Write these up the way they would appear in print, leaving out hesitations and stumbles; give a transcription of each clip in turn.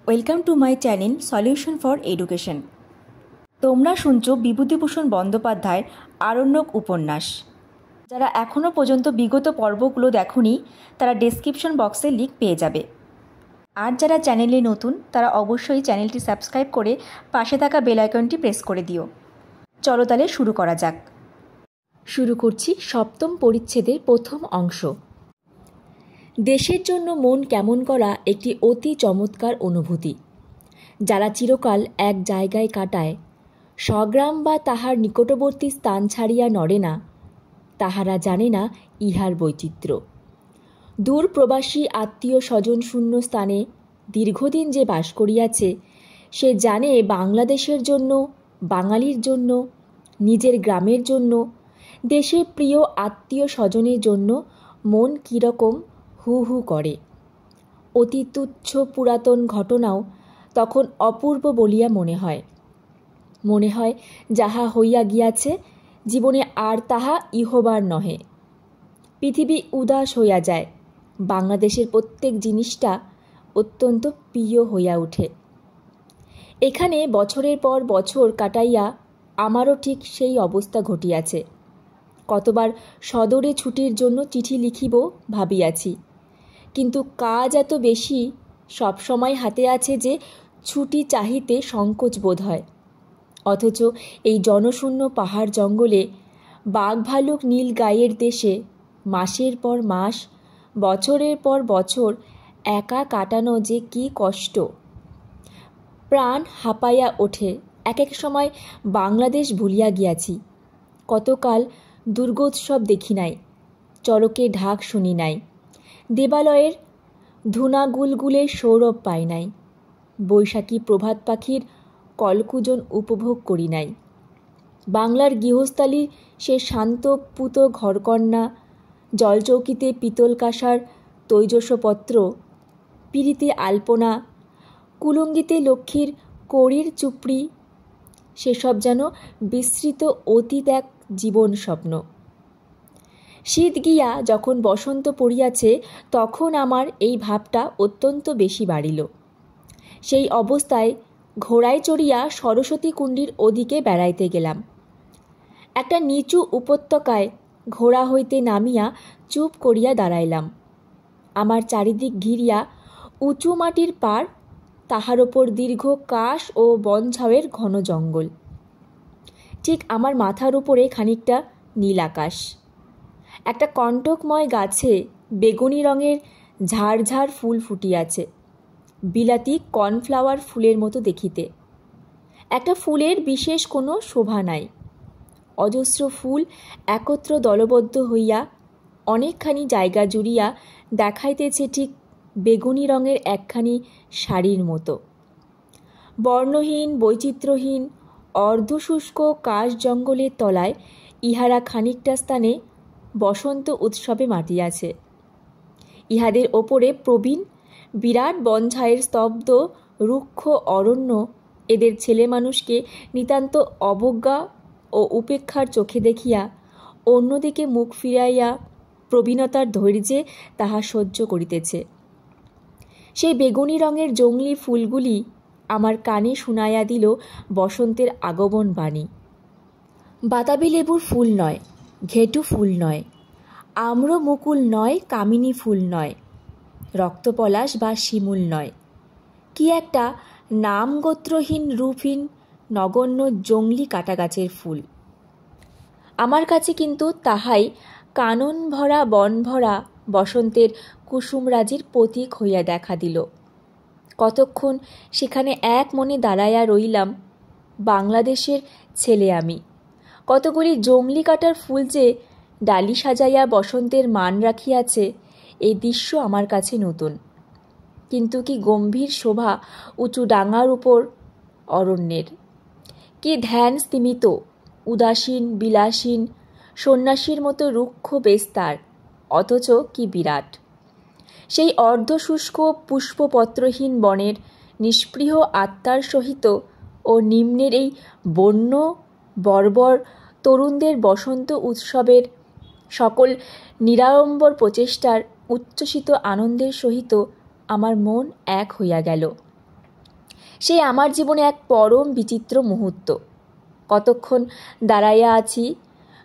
Welcome to my channel solution for education. তোমরা শুনছো বিভূতিভূষণ বন্দ্যোপাধ্যায়ের আরণ্যক উপন্যাস। যারা এখনও পর্যন্ত বিগত পর্বগুলো দেখোনি তারা ডেসক্রিপশন বক্সে লিঙ্ক পেয়ে যাবে। আর যারা চ্যানেলে নতুন তারা অবশ্যই চ্যানেলটি সাবস্ক্রাইব করে পাশে থাকা বেল আইকনটি প্রেস করে দিও। চলো তাহলে শুরু করা যাক। শুরু করছি সপ্তম পরিচ্ছেদের প্রথম অংশ। দেশের জন্য মন কেমন করা একটি অতি চমৎকার অনুভূতি। যারা চিরকাল এক জায়গায় কাটায়, স্বগ্রাম বা তাহার নিকটবর্তী স্থান ছাড়িয়া নড়ে না, তাহারা জানে না ইহার বৈচিত্র্য। দূর প্রবাসী আত্মীয় স্বজন শূন্য স্থানে দীর্ঘদিন যে বাস করিয়াছে, সে জানে বাংলাদেশের জন্য, বাঙালির জন্য, নিজের গ্রামের জন্য, দেশের প্রিয় আত্মীয় স্বজনের জন্য মন কীরকম হু হু করে। অতি তুচ্ছ পুরাতন ঘটনাও তখন অপূর্ব বলিয়া মনে হয় যাহা হইয়া গিয়াছে জীবনে আর তাহা ইহবার নহে। পৃথিবী উদাস হইয়া যায়, বাংলাদেশের প্রত্যেক জিনিসটা অত্যন্ত প্রিয় হইয়া ওঠে। এখানে বছরের পর বছর কাটাইয়া আমারও ঠিক সেই অবস্থা ঘটিয়াছে। কতবার সদরে ছুটির জন্য চিঠি লিখিব ভাবিয়াছি, কিন্তু কাজ এত বেশি সবসময় হাতে আছে যে ছুটি চাহিতে সংকোচ বোধ হয়। অথচ এই জনশূন্য পাহাড় জঙ্গলে, বাঘ ভালুক নীল গাইয়ের দেশে মাসের পর মাস, বছরের পর বছর একা কাটানো যে কি কষ্ট! প্রাণ হাঁপাইয়া ওঠে। এক এক সময় বাংলাদেশ ভুলিয়া গিয়াছি। কতকাল দুর্গোৎসব দেখি নাই, চড়কে ঢাক শুনি নাই, দেবালয়ের ধূনাগুলগুলের সৌরভ পাই নাই, বৈশাখী প্রভাত পাখির কলকুজন উপভোগ করি নাই। বাংলার গৃহস্থালীর সে শান্ত পুত ঘরকন্না, জলচৌকিতে পিতল কাঁসার তৈজসপত্র, পিড়িতে আলপনা, কুলঙ্গিতে লক্ষ্মীর কড়ির চুপড়ি, সেসব যেন বিস্মৃত অতীত এক জীবন স্বপ্ন। শীত গিয়া যখন বসন্ত পড়িয়াছে, তখন আমার এই ভাবটা অত্যন্ত বেশি বাড়িল। সেই অবস্থায় ঘোড়ায় চড়িয়া সরস্বতী কুণ্ডীর ওদিকে বেড়াইতে গেলাম। একটা নিচু উপত্যকায় ঘোড়া হইতে নামিয়া চুপ করিয়া দাঁড়াইলাম। আমার চারিদিক ঘিরিয়া উঁচু মাটির পাড়, তাহার ওপর দীর্ঘ কাশ ও বনঝাউয়ের ঘন জঙ্গল। ঠিক আমার মাথার উপরে খানিকটা নীল আকাশ। একটা কণ্টকময় গাছে বেগুনি রঙের ঝাড় ফুল ফুটিয়াছে, বিলাতি কর্নফ্লাওয়ার ফুলের মতো দেখিতে। একটা ফুলের বিশেষ কোনো শোভা নাই, অজস্র ফুল একত্র দলবদ্ধ হইয়া অনেকখানি জায়গা জুড়িয়া দেখাইতেছে ঠিক বেগুনি রঙের একখানি শাড়ির মতো। বর্ণহীন বৈচিত্র্যহীন অর্ধশুষ্ক কাশ জঙ্গলের তলায় ইহারা খানিকটা স্থানে বসন্ত উৎসবে মাতিয়াছে। ইহাদের ওপরে প্রবীণ বিরাট বনঝায়ের স্তব্ধ রুক্ষ অরণ্য এদের ছেলে মানুষকে নিতান্ত অবজ্ঞা ও উপেক্ষার চোখে দেখিয়া অন্যদিকে মুখ ফিরাইয়া প্রবীণতার ধৈর্যে তাহা সহ্য করিতেছে। সেই বেগুনি রঙের জংলি ফুলগুলি আমার কানে শুনাইয়া দিল বসন্তের আগমন বাণী। বাতাবি লেবুর ফুল নয়, ঘেটু ফুল নয়, আম্র মুকুল নয়, কামিনী ফুল নয়, রক্তপলাশ বা শিমুল নয়, কি একটা নামগোত্রহীন রূপহীন নগণ্য জংলি কাটাগাছের ফুল। আমার কাছে কিন্তু তাহাই কানন ভরা বন ভরা বসন্তের কুসুমরাজির প্রতীক হইয়া দেখা দিল। কতক্ষণ সেখানে এক মনে দাঁড়াইয়া রইলাম। বাংলাদেশের ছেলে আমি। কতগুলি জংলি কাটার ফুল যে ডালি সাজাইয়া বসন্তের মান রাখিয়াছে, এই দৃশ্য আমার কাছে নতুন। কিন্তু কি গম্ভীর শোভা উঁচু ডাঙার উপর অরণ্যের! কি ধ্যান স্তিমিত, উদাসীন বিলাসীন সন্ন্যাসীর মতো রুক্ষ বেস্তার, অথচ কি বিরাট! সেই অর্ধশুষ্ক পুষ্পপত্রহীন বনের নিষ্পৃহ আত্মার সহিত ও নিম্নের এই বন্য বর্বর তরুণদের বসন্ত উৎসবের সকল নিরাড়ম্বর প্রচেষ্টার উচ্ছ্বসিত আনন্দের সহিত আমার মন এক হইয়া গেল। সে আমার জীবনে এক পরম বিচিত্র মুহূর্ত। কতক্ষণ দাঁড়াইয়া আছি,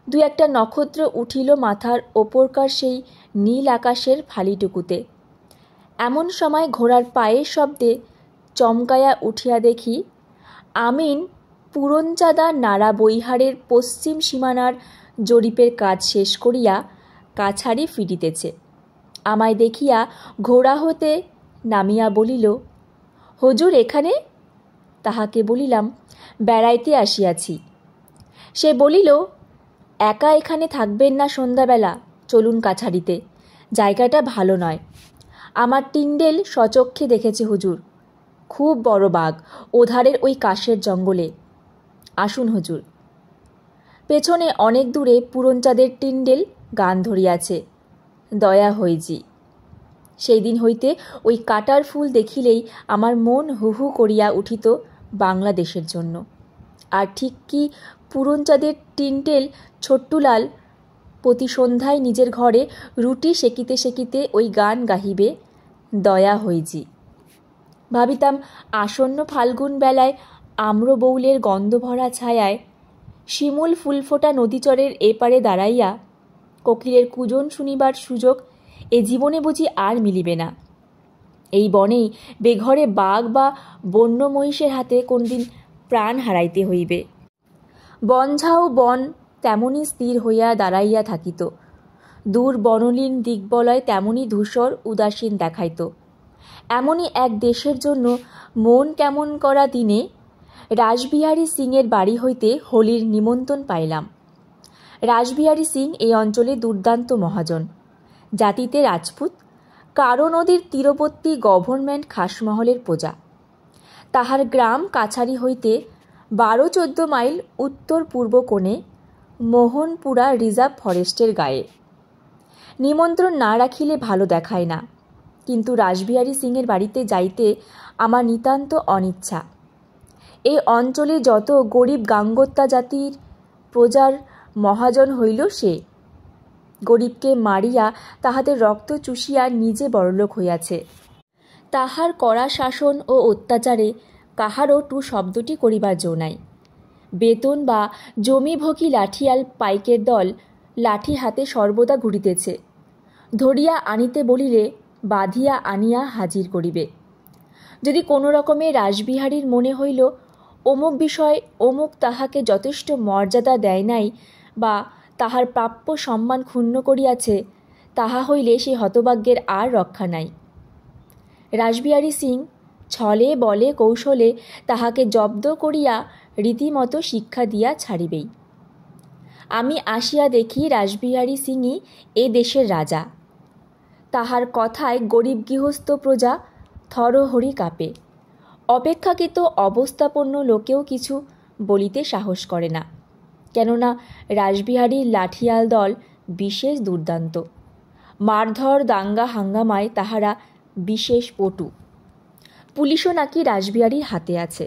দু একটা নক্ষত্র উঠিল মাথার ওপরকার সেই নীল আকাশের ফালিটুকুতে। এমন সময় ঘোড়ার পায়ের শব্দে চমকাইয়া উঠিয়া দেখি আমিন পুরনচাঁদা নাড়া বৈহারের পশ্চিম সীমানার জরিপের কাজ শেষ করিয়া কাছারি ফিরিতেছে। আমায় দেখিয়া ঘোড়া হতে নামিয়া বলিল, হুজুর এখানে? তাহাকে বলিলাম, বেড়াইতে আসিয়াছি। সে বলিল, একা এখানে থাকবেন না সন্ধ্যাবেলা, চলুন কাছারিতে, জায়গাটা ভালো নয়। আমার টিন্ডেল সচক্ষে দেখেছে হুজুর, খুব বড় বাঘ ওধারের ওই কাশের জঙ্গলে। আসুন হুজুর। পেছনে অনেক দূরে পুরনচাঁদের টিন্ডেল গান ধরিয়াছে, দয়া হইজি। সেই দিন হইতে ওই কাটার ফুল দেখিলেই আমার মন হু হু করিয়া উঠিত বাংলাদেশের জন্য। আর ঠিক কি পুরনচাঁদের টিন্ডেল ছোট্টুলাল প্রতি সন্ধ্যায় নিজের ঘরে রুটি সেকিতে সেকিতে ওই গান গাহিবে, দয়া হইজি। ভাবিতাম আসন্ন ফাল্গুন বেলায় আম্রবৌলের গন্ধভরা ছায়ায় শিমুল ফুলফোটা নদীচরের এপারে দাঁড়াইয়া কোকিলের কুজন শুনিবার সুযোগ এ জীবনে বুঝি আর মিলিবে না। এই বনেই বেঘরে বাঘ বা বন্য মহিষের হাতে কোনদিন প্রাণ হারাইতে হইবে। বনঝাও বন তেমনি স্থির হইয়া দাঁড়াইয়া থাকিত, দূর বনলীন দিগ্বলয় তেমনি ধূসর উদাসীন দেখাইত। এমনই এক দেশের জন্য মন কেমন করা দিনে রাসবিহারী সিংয়ের বাড়ি হইতে হোলির নিমন্ত্রণ পাইলাম। রাসবিহারী সিং এই অঞ্চলে দুর্দান্ত মহাজন, জাতিতে রাজপুত, কারো নদীর তীরবর্তী গভর্নমেন্ট খাসমহলের প্রজা। তাহার গ্রাম কাছারি হইতে 12-14 মাইল উত্তর পূর্ব কোণে মোহনপুরা রিজার্ভ ফরেস্টের গায়ে। নিমন্ত্রণ না রাখিলে ভালো দেখায় না, কিন্তু রাসবিহারী সিংয়ের বাড়িতে যাইতে আমার নিতান্ত অনিচ্ছা। এই অঞ্চলে যত গরিব গাঙ্গোত্তা জাতির প্রজার মহাজন হইল সে। গরিবকে মারিয়া তাহাদের রক্ত চুষিয়া নিজে বড়লোক হইয়াছে। তাহার কড়া শাসন ও অত্যাচারে কাহারও টু শব্দটি করিবার জো নাই। বেতন বা জমিভোগী লাঠিয়াল পাইকের দল লাঠি হাতে সর্বদা ঘুরিতেছে, ধরিয়া আনিতে বলিলে বাঁধিয়া আনিয়া হাজির করিবে। যদি কোনো রকমে রাসবিহারীর মনে হইল অমুক বিষয় অমুক তাহাকে যথেষ্ট মর্যাদা দেয় নাই বা তাহার প্রাপ্য সম্মান ক্ষুণ্ণ করিয়াছে, তাহা হইলে সেই হতভাগ্যের আর রক্ষা নাই। রাসবিহারী সিং ছলে বলে কৌশলে তাহাকে জব্দ করিয়া রীতিমতো শিক্ষা দিয়া ছাড়িবেই। আমি আসিয়া দেখি রাসবিহারী সিংই এ দেশের রাজা। তাহার কথায় গরিব গৃহস্থ প্রজা থরহরি কাঁপে। অপেক্ষাকৃত অবস্থাপন্ন লোকেও কিছু বলিতে সাহস করে না, কেননা রাসবিহারীর লাঠিয়াল দল বিশেষ দুর্দান্ত। মারধর দাঙ্গা হাঙ্গামায় তাহারা বিশেষ পটু। পুলিশও নাকি রাসবিহারীর হাতে আছে।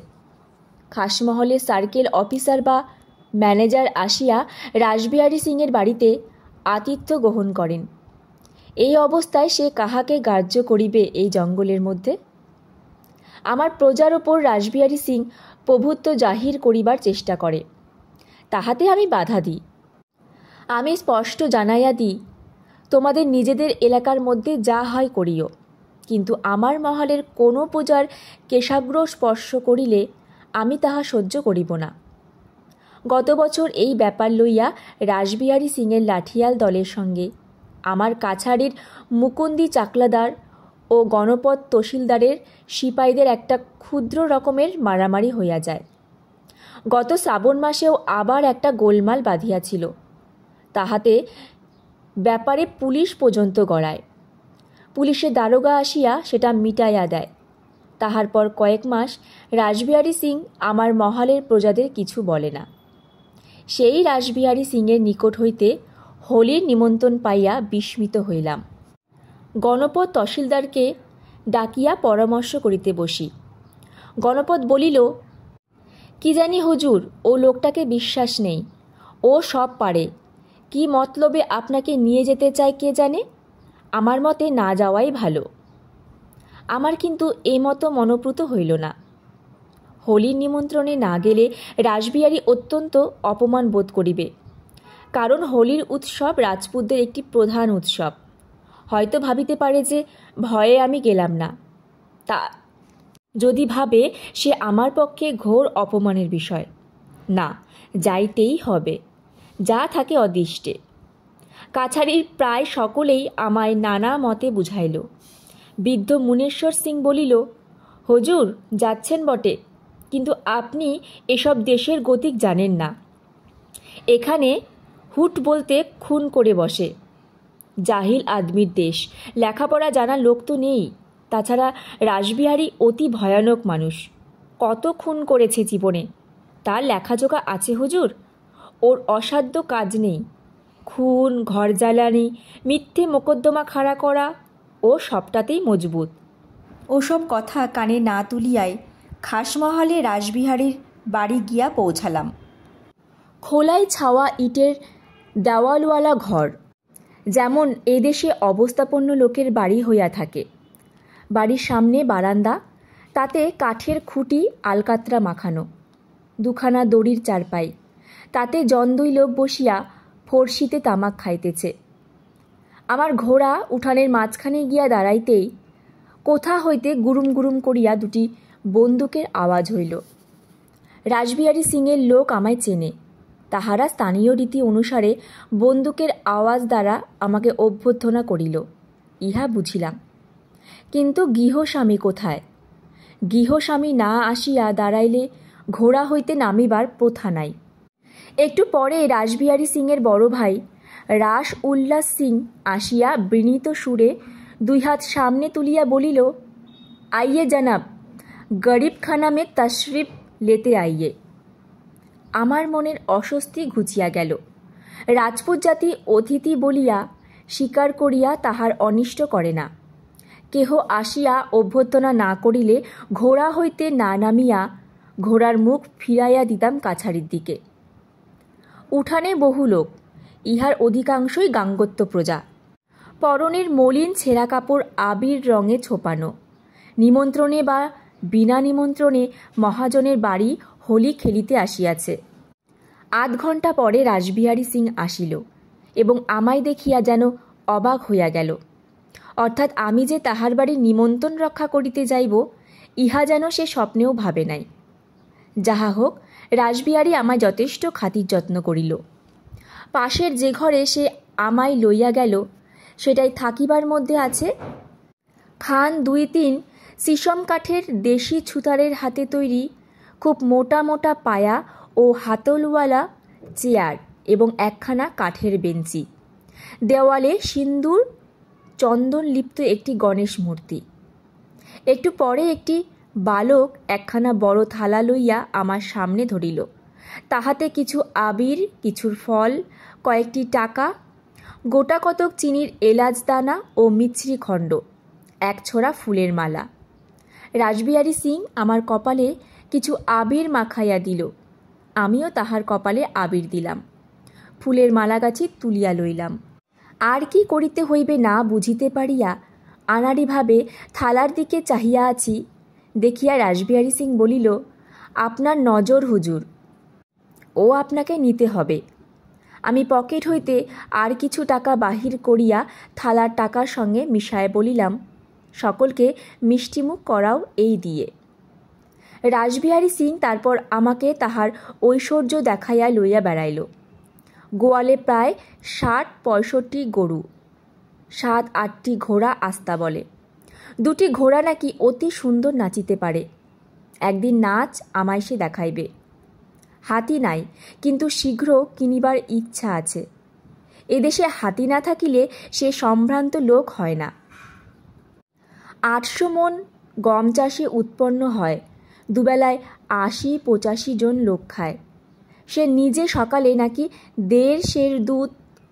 খাসমহলের সার্কেল অফিসার বা ম্যানেজার আসিয়া রাসবিহারী সিংয়ের বাড়িতে আতিথ্য গ্রহণ করেন। এই অবস্থায় সে কাহাকে গ্রাহ্য করিবে এই জঙ্গলের মধ্যে? আমার প্রজার ওপর রাসবিহারী সিং প্রভুত্ব জাহির করিবার চেষ্টা করে, তাহাতে আমি বাধা দিই। আমি স্পষ্ট জানাইয়া দিই, তোমাদের নিজেদের এলাকার মধ্যে যা হয় করিও, কিন্তু আমার মহলের কোনো প্রজার কেশাগ্র স্পর্শ করিলে আমি তাহা সহ্য করিব না। গত বছর এই ব্যাপার লইয়া রাসবিহারী সিংয়ের লাঠিয়াল দলের সঙ্গে আমার কাছারির মুকুন্দি চাকলাদার ও গণপত তহসিলদারের সিপাহীদের একটা ক্ষুদ্র রকমের মারামারি হইয়া যায়। গত শ্রাবণ মাসেও আবার একটা গোলমাল বাঁধিয়াছিল, তাহাতে ব্যাপারে পুলিশ পর্যন্ত গড়ায়। পুলিশের দারোগা আসিয়া সেটা মিটাইয়া দেয়। তাহার পর কয়েক মাস রাসবিহারী সিং আমার মহলের প্রজাদের কিছু বলে না। সেই রাসবিহারী সিংয়ের নিকট হইতে হোলির নিমন্ত্রণ পাইয়া বিস্মিত হইলাম। গণপত তহসিলদারকে ডাকিয়া পরামর্শ করিতে বসি। গণপত বলিল, কি জানি হুজুর, ও লোকটাকে বিশ্বাস নেই, ও সব পারে। কি মতলবে আপনাকে নিয়ে যেতে চায় কে জানে, আমার মতে না যাওয়াই ভালো। আমার কিন্তু এই মতো মনোপ্রুত হইল না। হোলির নিমন্ত্রণে না গেলে রাসবিহারী অত্যন্ত অপমান বোধ করিবে, কারণ হোলির উৎসব রাজপুতদের একটি প্রধান উৎসব। হয়তো ভাবিতে পারে যে ভয়ে আমি গেলাম না, তা যদি ভাবে সে আমার পক্ষে ঘোর অপমানের বিষয়। না, যাইতেই হবে, যা থাকে অদৃষ্টে। কাছারির প্রায় সকলেই আমায় নানা মতে বুঝাইল। বৃদ্ধ মুনেশ্বর সিং বলিল, হুজুর যাচ্ছেন বটে, কিন্তু আপনি এসব দেশের গতিক জানেন না। এখানে হুট বলতে খুন করে বসে। জাহিল আদমির দেশ, লেখাপড়া জানা লোক তো নেই। তাছাড়া রাসবিহারী অতি ভয়ানক মানুষ, কত খুন করেছে জীবনে, তার লেখাজোখা আছে হুজুর। ওর অসাধ্য কাজ নেই। খুন, ঘর জ্বালানি, মিথ্যে মোকদ্দমা খাড়া করা, ও সবটাতেই মজবুত। ওসব কথা কানে না তুলিয়াই খাসমহলে রাসবিহারীর বাড়ি গিয়া পৌঁছালাম। খোলাই ছাওয়া ইটের দেওয়ালওয়ালা ঘর, যেমন এদেশে অবস্থাপন্ন লোকের বাড়ি হইয়া থাকে। বাড়ির সামনে বারান্দা, তাতে কাঠের খুঁটি আলকাতরা মাখানো, দুখানা দড়ির চারপাই, তাতে জন্দই লোক বসিয়া ফরসিতে তামাক খাইতেছে। আমার ঘোড়া উঠানের মাঝখানে গিয়া দাঁড়াইতেই কোথা হইতে গুরুম গুরুম করিয়া দুটি বন্দুকের আওয়াজ হইল। রাসবিহারী সিংয়ের লোক আমায় চেনে। তাহারা স্থানীয় রীতি অনুসারে বন্দুকের আওয়াজ দ্বারা আমাকে অভ্যর্থনা করিল, ইহা বুঝিলাম। কিন্তু গৃহস্বামী কোথায়? গৃহস্বামী না আসিয়া দাঁড়াইলে ঘোড়া হইতে নামিবার প্রথা নাই। একটু পরে রাসবিহারী সিংয়ের বড় ভাই রাস উল্লাস সিং আসিয়া বিনীত সুরে দুই হাত সামনে তুলিয়া বলিল, আইয়ে জানাব, গরিব খানা মে তশরিফ লেতে আইয়ে। আমার মনের অস্বস্তি ঘুচিয়া গেল। রাজপুত জাতি অতিথি বলিয়া স্বীকার করিয়া তাহার অনিষ্ট করে না। কেহ আসিয়া অভ্যর্থনা না করিলে ঘোড়া হইতে না নামিয়া ঘোড়ার মুখ ফিরাইয়া দিতাম কাছারির দিকে। উঠানে বহু লোক, ইহার অধিকাংশই গাঙ্গত্য প্রজা। পরনের মলিন ছেঁড়া কাপড় আবির রঙে ছোপানো। নিমন্ত্রণে বা বিনা নিমন্ত্রণে মহাজনের বাড়ি হোলি খেলিতে আসিয়াছে। আধ ঘণ্টা পরে রাসবিহারী সিং আসিল এবং আমায় দেখিয়া যেন অবাক হইয়া গেল। অর্থাৎ আমি যে তাহার বাড়ির নিমন্ত্রণ রক্ষা করিতে যাইব, ইহা যেন সে স্বপ্নেও ভাবে নাই। যাহা হোক, রাসবিহারী আমায় যথেষ্ট খাতির যত্ন করিল। পাশের যে ঘরে সে আমায় লইয়া গেল, সেটাই থাকিবার মধ্যে আছে খান 2-3 সিসম কাঠের দেশি ছুতারের হাতে তৈরি খুব মোটা মোটা পায়া ও হাতলওয়ালা চেয়ার এবং একখানা কাঠের বেঞ্চি। দেওয়ালে সিন্দুর চন্দন লিপ্ত একটি গণেশ মূর্তি। একটু পরে একটি বালক একখানা বড় থালা লইয়া আমার সামনে ধরিল। তাহাতে কিছু আবির, কিছুর ফল, কয়েকটি টাকা, গোটা কতক চিনির এলাচ দানা ও মিছরি খণ্ড, এক ছোড়া ফুলের মালা। রাসবিহারী সিং আমার কপালে কিছু আবির মাখাইয়া দিল। আমিও তাহার কপালে আবির দিলাম। ফুলের মালাগাছি তুলিয়া লইলাম। আর কি করিতে হইবে না বুঝিতে পারিয়া আনাড়িভাবে থালার দিকে চাহিয়া আছি, দেখিয়া রাসবিহারী সিং বলিল, আপনার নজর হুজুর, ও আপনাকে নিতে হবে। আমি পকেট হইতে আর কিছু টাকা বাহির করিয়া থালার টাকার সঙ্গে মিশায় বলিলাম, সকলকে মিষ্টিমুখ করাও এই দিয়ে। রাসবিহারী সিং তারপর আমাকে তাহার ঐশ্বর্য দেখাইয়া লইয়া বেড়াইল। গোয়ালে প্রায় 60-65 গরু, 7-8টি ঘোড়া আস্তা বলে। 2টি ঘোড়া নাকি অতি সুন্দর নাচিতে পারে। একদিন নাচ আমায় সে দেখাইবে। হাতি নাই, কিন্তু শীঘ্র কিনিবার ইচ্ছা আছে। এদেশে হাতি না থাকিলে সে সম্ভ্রান্ত লোক হয় না। 800 মণ গম চাষে উৎপন্ন হয়, দুবেলায় 80-85 জন লোক খায়। সে নিজে সকালে নাকি 1.5 সের দুধ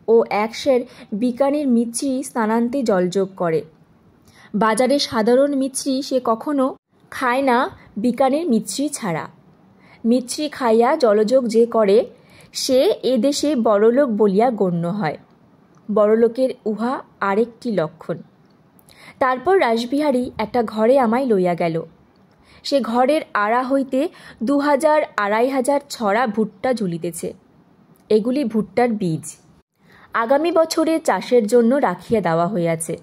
ও 1 সের বিকানির মিছরি স্নানান্তে জলযোগ করে। বাজারে সাধারণ মিছরি সে কখনো খায় না বিকানির মিছরি ছাড়া। মিছরি খাইয়া জলযোগ যে করে, সে এদেশে বড়লোক বলিয়া গণ্য হয়। বড়লোকের উহা আরেকটি লক্ষণ। তারপর রাসবিহারী একটা ঘরে আমায় লইয়া গেল। সে ঘরের আড়া হইতে 2000-2500 ছড়া ভুট্টা ঝুলিতেছে। এগুলি ভুট্টার বীজ, আগামী বছরে চাষের জন্য রাখিয়া দেওয়া হইয়াছে।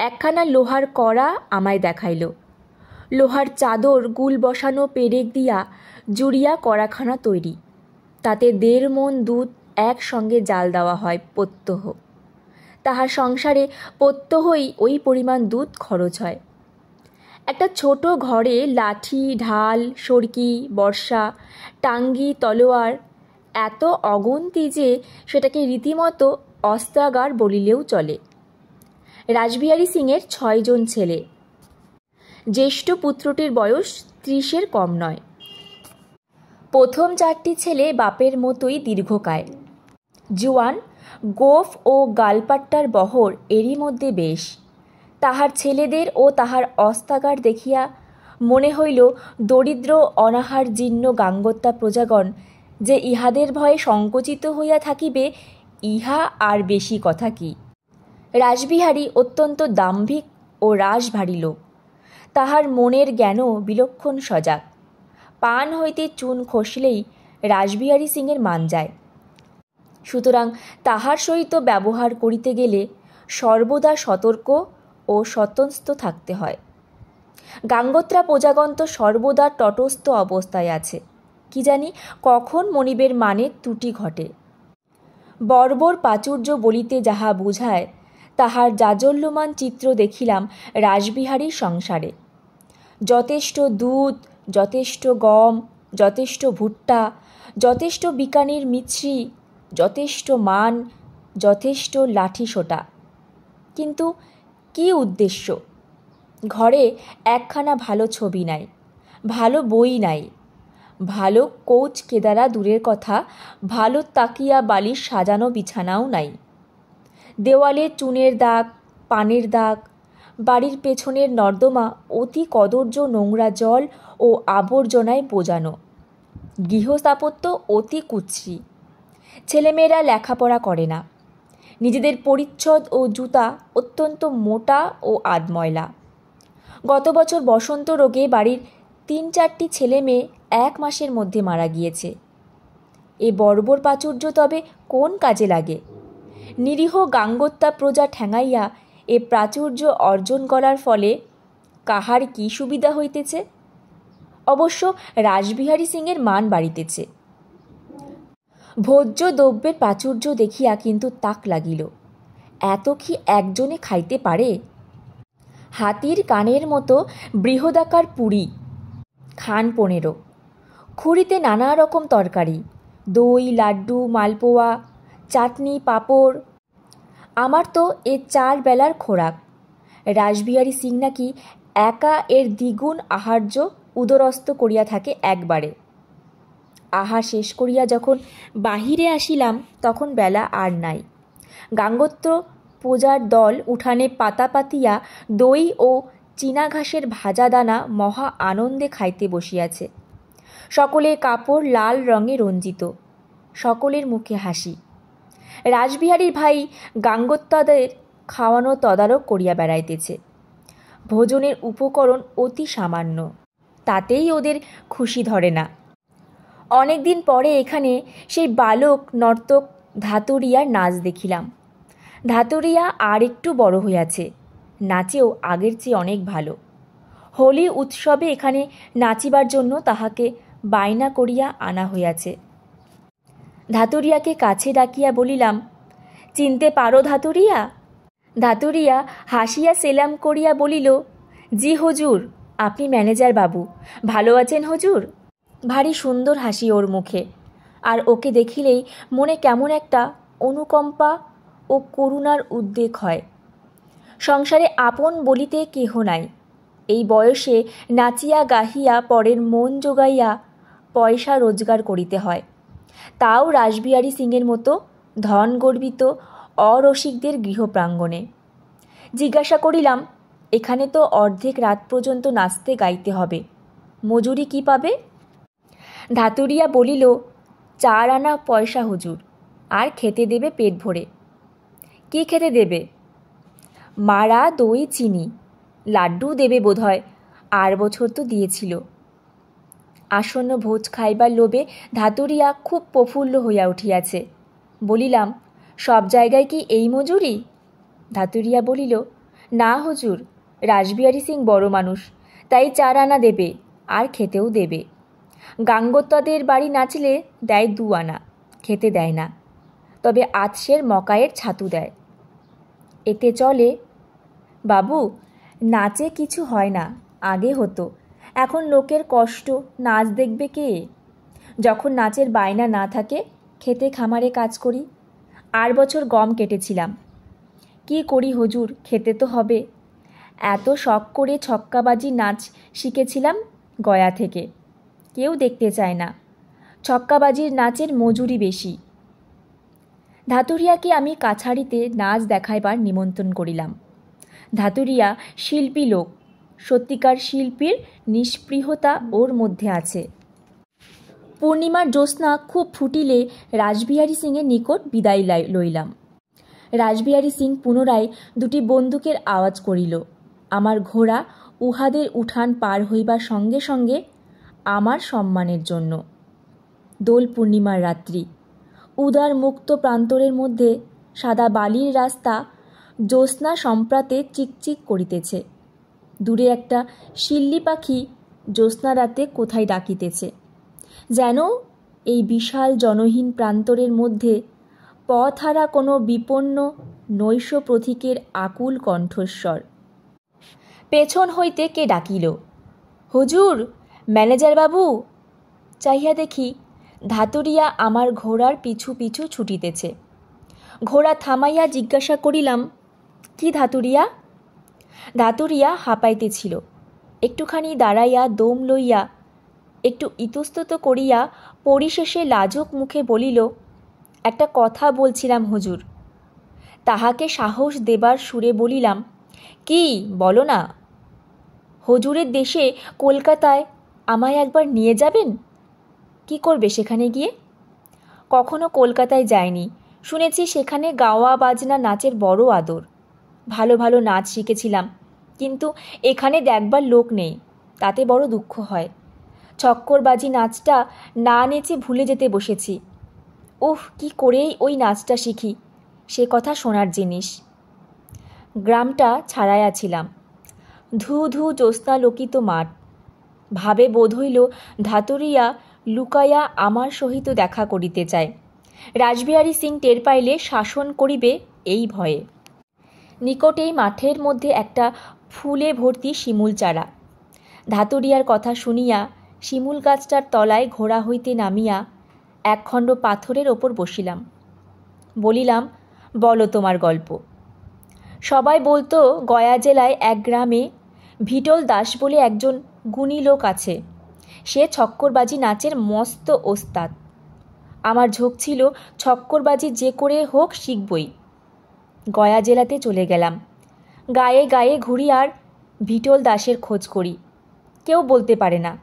একখানা লোহার কড়া আমায় দেখাইল। লোহার চাদর গুল বসানো পেরেক দিয়া জুড়িয়া কড়াখানা তৈরি। তাতে 1.5 মণ দুধ একসঙ্গে জাল দেওয়া হয় প্রত্যহ। তাহার সংসারে প্রত্যহই ওই পরিমাণ দুধ খরচ হয়। একটা ছোট ঘরে লাঠি, ঢাল, সরকি, বর্ষা, টাঙ্গি, তলোয়ার এত অগুন্তি যে সেটাকে রীতিমতো অস্ত্রাগার বলিলেও চলে। রাসবিহারী সিংয়ের 6 জন ছেলে। জ্যেষ্ঠ পুত্রটির বয়স 30-এর কম নয়। প্রথম 4টি ছেলে বাপের মতোই দীর্ঘকায়, জুয়ান, গোঁফ ও গালপাট্টার বহর এরই মধ্যে বেশ। তাহার ছেলেদের ও তাহার অস্ত্রাগার দেখিয়া মনে হইল দরিদ্র অনাহার জীর্ণ গাঙ্গত্যা প্রজাগণ যে ইহাদের ভয়ে সংকুচিত হইয়া থাকিবে, ইহা আর বেশি কথা কি। রাসবিহারী অত্যন্ত দাম্ভিক ও রাশভারী লোক। তাহার মনের জ্ঞানও বিলক্ষণ সজাগ। পান হইতে চুন খসলেই রাসবিহারী সিংয়ের মান যায়। সুতরাং তাহার সহিত ব্যবহার করিতে গেলে সর্বদা সতর্ক ও সতস্ত থাকতে হয়। গাঙ্গোত্রা প্রজাগণ তো সর্বদা তটস্থ অবস্থায় আছে, কি জানি কখন মনিবের মানে ত্রুটি ঘটে। বর্বর প্রাচুর্য বলিতে যাহা বুঝায় তাহার জাজল্যমান চিত্র দেখিলাম রাসবিহারীর সংসারে। যথেষ্ট দুধ, যথেষ্ট গম, যথেষ্ট ভুট্টা, যথেষ্ট বিকানির মিছরি, যথেষ্ট মান, যথেষ্ট লাঠি সোটা। কিন্তু কি উদ্দেশ্য? ঘরে একখানা ভালো ছবি নাই, ভালো বই নাই, ভালো কোচ কেদারা দূরের কথা, ভালো তাকিয়া বালিশ সাজানো বিছানাও নাই। দেওয়ালে চুনের দাগ, পানের দাগ, বাড়ির পেছনের নর্দমা অতি কদর্য নোংরা জল ও আবর্জনায় বোজানো, গৃহস্থাপত্য অতি কুৎসি। ছেলেমেয়েরা লেখাপড়া করে না। নিজেদের পরিচ্ছদ ও জুতা অত্যন্ত মোটা ও আধময়লা। গত বছর বসন্ত রোগে বাড়ির 3-4টি ছেলে মেয়ে 1 মাসের মধ্যে মারা গিয়েছে। এ বর্বর প্রাচুর্য তবে কোন কাজে লাগে? নিরীহ গাঙ্গত্যা প্রজা ঠ্যাঙাইয়া এ প্রাচুর্য অর্জন করার ফলে কাহার কি সুবিধা হইতেছে? অবশ্য রাসবিহারী সিংয়ের মান বাড়িতেছে। ভোজ্য দ্রব্যের প্রাচুর্য দেখিয়া কিন্তু তাক লাগিল। এত কি একজনে খাইতে পারে? হাতির কানের মতো বৃহদাকার পুরি, খান 15, খুঁড়িতে নানা রকম তরকারি, দই, লাড্ডু, মালপোয়া, চাটনি, পাঁপড়। আমার তো এ 4 বেলার খোরাক। রাসবিহারী সিং নাকি একা এর দ্বিগুণ আহার্য উদরস্থ করিয়া থাকে একবারে। আহার শেষ করিয়া যখন বাহিরে আসিলাম তখন বেলা আর নাই। গাঙ্গোত্র প্রজার দল উঠানে পাতা পাতিয়া দই ও চীনা ঘাসের ভাজা দানা মহা আনন্দে খাইতে বসিয়াছে। সকলের কাপড় লাল রঙে রঞ্জিত, সকলের মুখে হাসি। রাসবিহারীর ভাই গাঙ্গোত্তাদের খাওয়ানো তদারক করিয়া বেড়াইতেছে। ভোজনের উপকরণ অতি সামান্য, তাতেই ওদের খুশি ধরে না। অনেক দিন পরে এখানে সেই বালক নর্তক ধাতুরিয়ার নাচ দেখিলাম। ধাতুরিয়া আর একটু বড় হইয়াছে, নাচেও আগের চেয়ে অনেক ভালো। হোলি উৎসবে এখানে নাচিবার জন্য তাহাকে বায়না করিয়া আনা হইয়াছে। ধাতুরিয়াকে কাছে ডাকিয়া বলিলাম, চিনতে পারো ধাতুরিয়া? ধাতুরিয়া হাসিয়া সেলাম করিয়া বলিল, জি হুজুর, আপনি ম্যানেজার বাবু, ভালো আছেন হুজুর? ভারী সুন্দর হাসি ওর মুখে, আর ওকে দেখিলেই মনে কেমন একটা অনুকম্পা ও করুণার উদ্বেগ হয়। সংসারে আপন বলিতে কেহ নাই। এই বয়সে নাচিয়া গাহিয়া পরের মন জোগাইয়া পয়সা রোজগার করিতে হয়, তাও রাসবিহারী সিংয়ের মতো ধন গর্বিত অরসিকদের গৃহপ্রাঙ্গণে। জিজ্ঞাসা করিলাম, এখানে তো অর্ধেক রাত পর্যন্ত নাচতে গাইতে হবে, মজুরি কি পাবে? ধাতুরিয়া বলিল, 4 আনা পয়সা হুজুর, আর খেতে দেবে পেট ভরে। কি খেতে দেবে? মারা, দই, চিনি, লাড্ডু দেবে বোধহয়, আর বছর তো দিয়েছিল। আসন্ন ভোজ খাইবার লোভে ধাতুরিয়া খুব প্রফুল্ল হইয়া উঠিয়াছে। বলিলাম, সব জায়গায় কি এই মজুরি? ধাতুরিয়া বলিল, না হুজুর, রাসবিহারী সিং বড় মানুষ, তাই 4 আনা দেবে, আর খেতেও দেবে। গাঙ্গোত্তাদের বাড়ি নাচলে দেয় 2 আনা, খেতে দেয় না, তবে আতসের মকায়ের ছাতু দেয়, এতে চলে। বাবু, নাচে কিছু হয় না, আগে হতো, এখন লোকের কষ্ট, নাচ দেখবে কে? যখন নাচের বায়না না থাকে, খেতে খামারে কাজ করি। আর বছর গম কেটেছিলাম। কি করি হুজুর, খেতে তো হবে। এত শখ করে ছক্কাবাজি নাচ শিখেছিলাম গয়া থেকে, কেউ দেখতে চায় না। ছক্কাবাজির নাচের মজুরি বেশি। ধাতুরিয়াকে আমি কাছারিতে নাচ দেখাইবার নিমন্ত্রণ করিলাম। ধাতুরিয়া শিল্পী লোক, সত্যিকার শিল্পীর নিষ্পৃহতা ওর মধ্যে আছে। পূর্ণিমার জ্যোৎস্না খুব ফুটিলে রাসবিহারী সিংয়ের নিকট বিদায় লইলাম। রাসবিহারী সিং পুনরায় 2টি বন্দুকের আওয়াজ করিল। আমার ঘোড়া উহাদের উঠান পার হইবার সঙ্গে সঙ্গে আমার সম্মানের জন্য। দোল পূর্ণিমার রাত্রি, উদার মুক্ত প্রান্তরের মধ্যে সাদা বালির রাস্তা জ্যোৎস্না সম্প্রাতে চিকচিক করিতেছে। দূরে একটা শিল্লি পাখি জ্যোৎস্না রাতে কোথায় ডাকিতেছে, যেন এই বিশাল জনহীন প্রান্তরের মধ্যে পথহারা কোনো বিপন্ন নৈশ প্রতীকের আকুল কণ্ঠস্বর। পেছন হইতে কে ডাকিল, হুজুর, ম্যানেজার বাবু। চাহিয়া দেখি ধাতুরিয়া আমার ঘোড়ার পিছু পিছু ছুটিতেছে। ঘোড়া থামাইয়া জিজ্ঞাসা করিলাম, কি ধাতুরিয়া? ধাতুরিয়া হাঁপাইতেছিল। একটুখানি দাঁড়াইয়া দম লইয়া একটু ইতস্তত করিয়া পরিশেষে লাজুক মুখে বলিল, একটা কথা বলছিলাম হুজুর। তাহাকে সাহস দেবার সুরে বলিলাম, কি বলো না? হুজুরের দেশে কলকাতায় আমায় একবার নিয়ে যাবেন? কি করবে সেখানে গিয়ে? কখনো কলকাতায় যায়নি, শুনেছি সেখানে গাওয়া বাজনা নাচের বড় আদর। ভালো ভালো নাচ শিখেছিলাম, কিন্তু এখানে দেখবার লোক নেই, তাতে বড় দুঃখ হয়। ছক্করবাজি নাচটা না নেচে ভুলে যেতে বসেছি। উফ, কি করেই ওই নাচটা শিখি, সে কথা শোনার জিনিস। গ্রামটা ছাড়াইয়াছিলাম, ধু ধু জ্যোৎস্নালোকিত মাঠ। ভাবে বোধ হইল ধাতুরিয়া লুকাইয়া আমার সহিত দেখা করিতে চায়। রাসবিহারী সিং টের পাইলে শাসন করিবে এই ভয়ে। নিকটেই মাঠের মধ্যে একটা ফুলে ভর্তি শিমুল চারা। ধাতুরিয়ার কথা শুনিয়া শিমুল গাছটার তলায় ঘোড়া হইতে নামিয়া একখণ্ড পাথরের ওপর বসিলাম। বলিলাম, বলো তোমার গল্প। সবাই বলতো গয়া জেলায় এক গ্রামে ভিটল দাস বলে একজন গুণী লোক আছে, সে ছক্করবাজি নাচের মস্ত ওস্তাদ। আমার ঝোঁক ছিল ছক্করবাজি যে করে হোক শিখবই। গয়া জেলাতে চলে গেলাম। গায়ে গায়ে ঘুরি আর ভিটল দাসের খোঁজ করি, কেউ বলতে পারে না।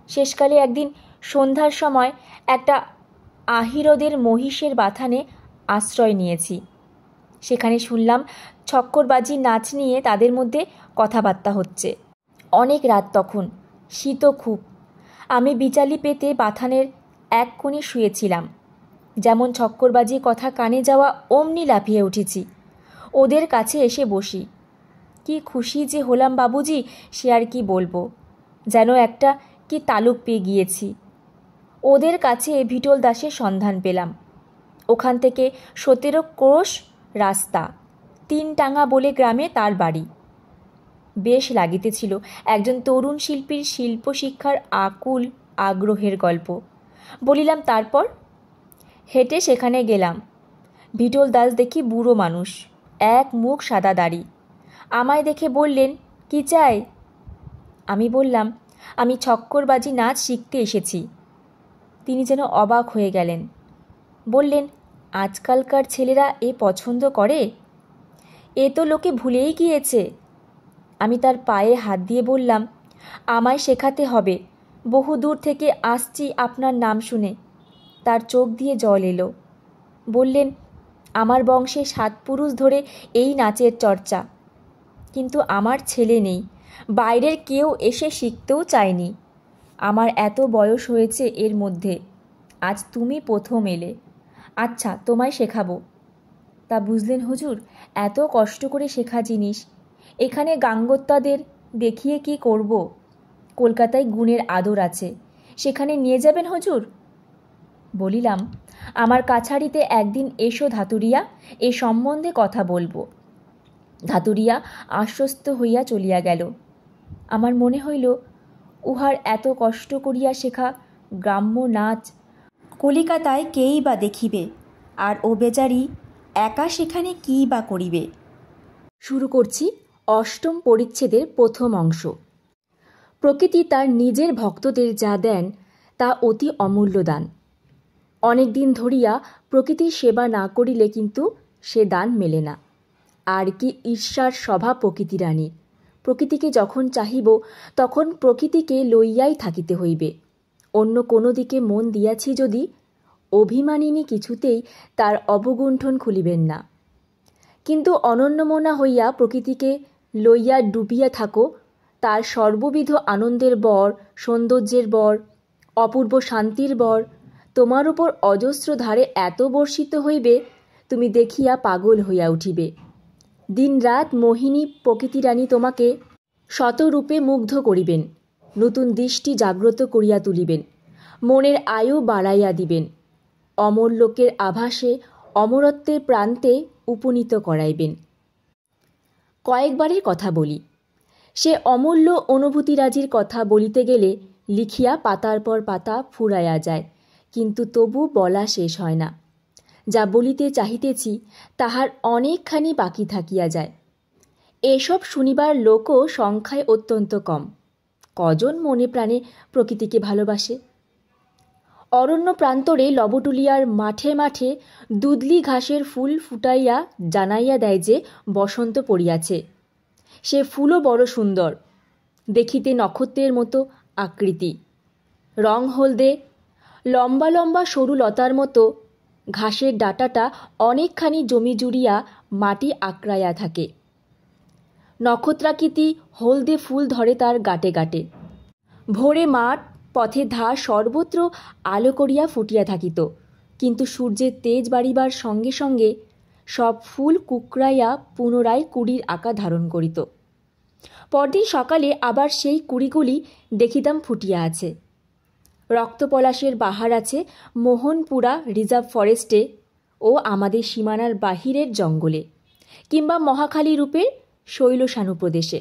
শেষকালে একদিন সন্ধ্যার সময় একটা আহিরদের মহিষের বাথানে আশ্রয় নিয়েছি। সেখানে শুনলাম ছক্করবাজি নাচ নিয়ে তাদের মধ্যে কথাবার্তা হচ্ছে। অনেক রাত তখন, শীতও খুব। আমি বিচালি পেতে বাথানের এক কোণে শুয়েছিলাম। যেমন ছক্করবাজি কথা কানে যাওয়া অমনি লাফিয়ে উঠেছি, ওদের কাছে এসে বসি। কি খুশি যে হলাম বাবুজি, সে আর কি বলবো। যেন একটা কি তালুক পেয়ে গিয়েছি। ওদের কাছে ভিটল দাসের সন্ধান পেলাম। ওখান থেকে 17 ক্রোশ রাস্তা, 3 টাঙ্গা বলে গ্রামে তার বাড়ি। বেশ লাগিতেছিল একজন তরুণ শিল্পীর শিল্প শিক্ষার আকুল আগ্রহের গল্প। বলিলাম, তারপর? হেঁটে সেখানে গেলাম। ভিটল দাস দেখি বুড়ো মানুষ, এক মুখ সাদা দাড়ি। আমায় দেখে বললেন, কি চাই? আমি বললাম, আমি ছক্করবাজি নাচ শিখতে এসেছি। তিনি যেন অবাক হয়ে গেলেন। বললেন, আজকালকার ছেলেরা এ পছন্দ করে? এ তো লোকে ভুলেই গিয়েছে। আমি তার পায়ে হাত দিয়ে বললাম, আমায় শেখাতে হবে, বহু দূর থেকে আসছি আপনার নাম শুনে। তার চোখ দিয়ে জল এলো। বললেন, আমার বংশে 7 পুরুষ ধরে এই নাচের চর্চা, কিন্তু আমার ছেলে নেই, বাইরের কেউ এসে শিখতেও চায়নি। আমার এত বয়স হয়েছে এর মধ্যে, আজ তুমি প্রথম এলে। আচ্ছা, তোমায় শেখাবো। তা বুঝলেন হুজুর, এত কষ্ট করে শেখা জিনিস এখানে গাঙ্গোত্তাদের দেখিয়ে কি করব? কলকাতায় গুণের আদর আছে, সেখানে নিয়ে যাবেন হুজুর? বলিলাম, আমার কাছারিতে একদিন এসো ধাতুরিয়া, এ সম্বন্ধে কথা বলবো। ধাতুরিয়া আশ্বস্ত হইয়া চলিয়া গেল। আমার মনে হইল, উহার এত কষ্ট করিয়া শেখা গ্রাম্য নাচ কলিকাতায় কেই বা দেখিবে, আর ও বেচারি একা সেখানে কী বা করিবে। শুরু করছি অষ্টম পরিচ্ছেদের প্রথম অংশ। প্রকৃতি তার নিজের ভক্তদের যা দেন তা অতি অমূল্য দান। অনেক দিন ধরিয়া প্রকৃতির সেবা না করিলে কিন্তু সে দান মেলে না। আর কি ঈর্ষার স্বভাব প্রকৃতি রানী! প্রকৃতিকে যখন চাহিব তখন প্রকৃতিকে লইয়াই থাকিতে হইবে। অন্য কোনো দিকে মন দিয়াছি যদি, অভিমানিনী কিছুতেই তার অবগুণ্ঠন খুলিবেন না। কিন্তু অনন্যমনা হইয়া প্রকৃতিকে লইয়া ডুবিয়া থাকো, তার সর্ববিধ আনন্দের বর, সৌন্দর্যের বর, অপূর্ব শান্তির বর তোমার উপর অজস্র ধারে এত বর্ষিত হইবে, তুমি দেখিয়া পাগল হইয়া উঠিবে। দিনরাত মোহিনী প্রকৃতিরানী তোমাকে শতরূপে মুগ্ধ করিবেন, নতুন দৃষ্টি জাগ্রত করিয়া তুলিবেন, মনের আয়ু বাড়াইয়া দিবেন, অমর লোকের আভাসে অমরত্বের প্রান্তে উপনীত করাইবেন। কয়েকবারের কথা বলি, সে অমূল্য অনুভূতিরাজির কথা বলিতে গেলে লিখিয়া পাতার পর পাতা ফুরাইয়া যায়, কিন্তু তবু বলা শেষ হয় না। যা বলিতে চাহিতেছি তাহার অনেকখানি বাকি থাকিয়া যায়। এসব শুনিবার লোকও সংখ্যায় অত্যন্ত কম। কজন মনে প্রাণে প্রকৃতিকে ভালোবাসে? অরণ্য প্রান্তরে লবটুলিয়ার মাঠে মাঠে দুদলি ঘাসের ফুল ফুটাইয়া জানাইয়া দেয় যে বসন্ত পড়িয়াছে। সে ফুলও বড় সুন্দর, দেখিতে নক্ষত্রের মতো আকৃতি, রং হলদে, লম্বা লম্বা সরু লতার মতো ঘাসের ডাঁটাটা অনেকখানি জমি জুড়িয়া মাটি আঁকড়াইয়া থাকে। নক্ষত্রাকৃতি হলদে ফুল ধরে তার গাটে গাটে। ভোরে মাঠ, পথের ধার সর্বত্র আলো করিয়া ফুটিয়া থাকিত, কিন্তু সূর্যের তেজ বাড়িবার সঙ্গে সঙ্গে সব ফুল কুকড়াইয়া পুনরায় কুড়ির আকার ধারণ করিত। পরদিন সকালে আবার সেই কুড়িগুলি দেখিতাম ফুটিয়া আছে। রক্তপলাশের বাহার আছে মোহনপুরা রিজার্ভ ফরেস্টে ও আমাদের সীমানার বাহিরের জঙ্গলে, কিংবা মহাখালী রূপের শৈলসানু প্রদেশে।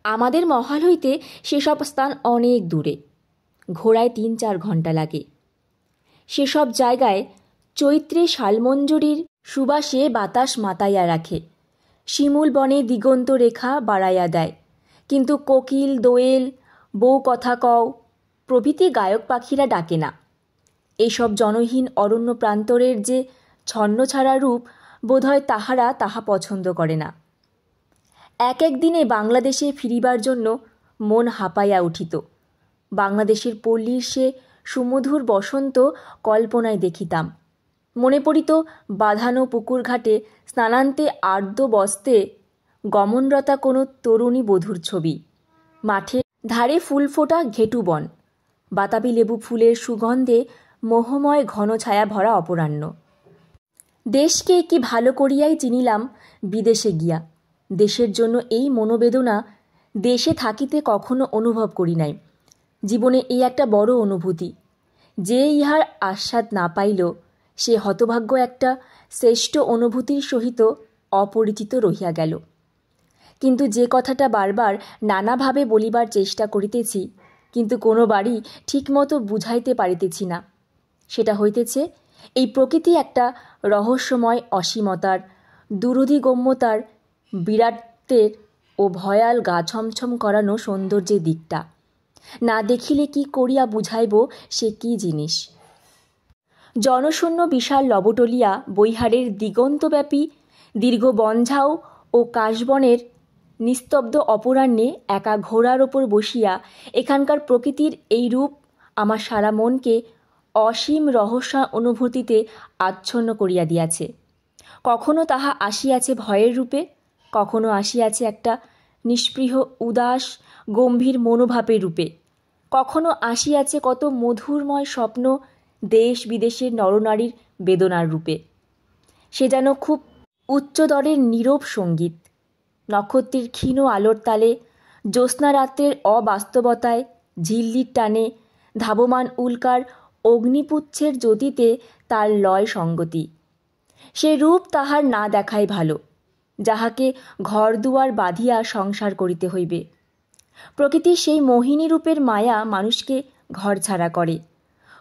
আমাদের মহাল হইতে সেসব স্থান অনেক দূরে, ঘোড়ায় ৩-৪ ঘণ্টা লাগে। সেসব জায়গায় চৈত্রে শালমঞ্জুরির সুবাসে বাতাস মাতাইয়া রাখে, শিমুল বনে দিগন্ত রেখা বাড়াইয়া দেয়, কিন্তু কোকিল, দোয়েল, বউ কথা কও প্রভৃতি গায়ক পাখিরা ডাকে না। এইসব জনহীন অরণ্য প্রান্তরের যে ছন্নছাড়া রূপ, বোধহয় তাহারা তাহা পছন্দ করে না। এক এক দিনে বাংলাদেশে ফিরিবার জন্য মন হাঁপাইয়া উঠিত। বাংলাদেশের পল্লীর সে সুমধুর বসন্ত কল্পনায় দেখিতাম। মনে পড়িত বাঁধানো পুকুরঘাটে স্নানান্তে আর্দ্র বস্ত্রে গমনরতা কোনো তরুণী বধূর ছবি, মাঠে ধারে ফুল ফোটা ঘেটু বন, বাতাবি লেবু ফুলের সুগন্ধে মোহময় ঘন ছায়া ভরা অপরাহ্ন। দেশকে কি ভালো করিয়াই চিনিলাম বিদেশে গিয়া। দেশের জন্য এই মনোবেদনা দেশে থাকিতে কখনো অনুভব করি নাই। জীবনে এই একটা বড় অনুভূতি। যে ইহার আস্বাদ না পাইল সে হতভাগ্য একটা শ্রেষ্ঠ অনুভূতির সহিত অপরিচিত রহিয়া গেল। কিন্তু যে কথাটা বারবার নানাভাবে বলিবার চেষ্টা করিতেছি, কিন্তু কোনোবারই ঠিকমতো বুঝাইতে পারিতেছি না, সেটা হইতেছে এই প্রকৃতি একটা রহস্যময় অসীমতার, দুরধিগম্যতার, বিরাটত্বের ও ভয়াল গা ছমছম করানো সৌন্দর্যের দিকটা না দেখিলে কি করিয়া বুঝাইব সে কি জিনিস। জনশূন্য বিশাল লবটলিয়া বৈহারের দিগন্তব্যাপী দীর্ঘ বনঝাউ ও কাশবনের নিস্তব্ধ অপরাহ্নে একা ঘোড়ার ওপর বসিয়া এখানকার প্রকৃতির এই রূপ আমার সারা মনকে অসীম রহস্য অনুভূতিতে আচ্ছন্ন করিয়া দিয়াছে। কখনো তাহা আসিয়াছে ভয়ের রূপে, কখনো আসিয়াছে একটা নিস্পৃহ উদাস গম্ভীর মনোভাবের রূপে, কখনো আসিয়াছে কত মধুরময় স্বপ্ন দেশ বিদেশের নরনারীর বেদনার রূপে। সে যেন খুব উচ্চদরের নীরব সঙ্গীত, নক্ষত্রের ক্ষীণ আলোর তালে, জ্যোৎস্না রাত্রের অবাস্তবতায়, ঝিল্লির টানে, ধাবমান উল্কার অগ্নিপুচ্ছের জ্যোতিতে তার লয় সঙ্গতি। সে রূপ তাহার না দেখাই ভালো, যাহাকে ঘর দুয়ার বাঁধিয়া সংসার করিতে হইবে। প্রকৃতির সেই মোহিনী রূপের মায়া মানুষকে ঘরছাড়া করে,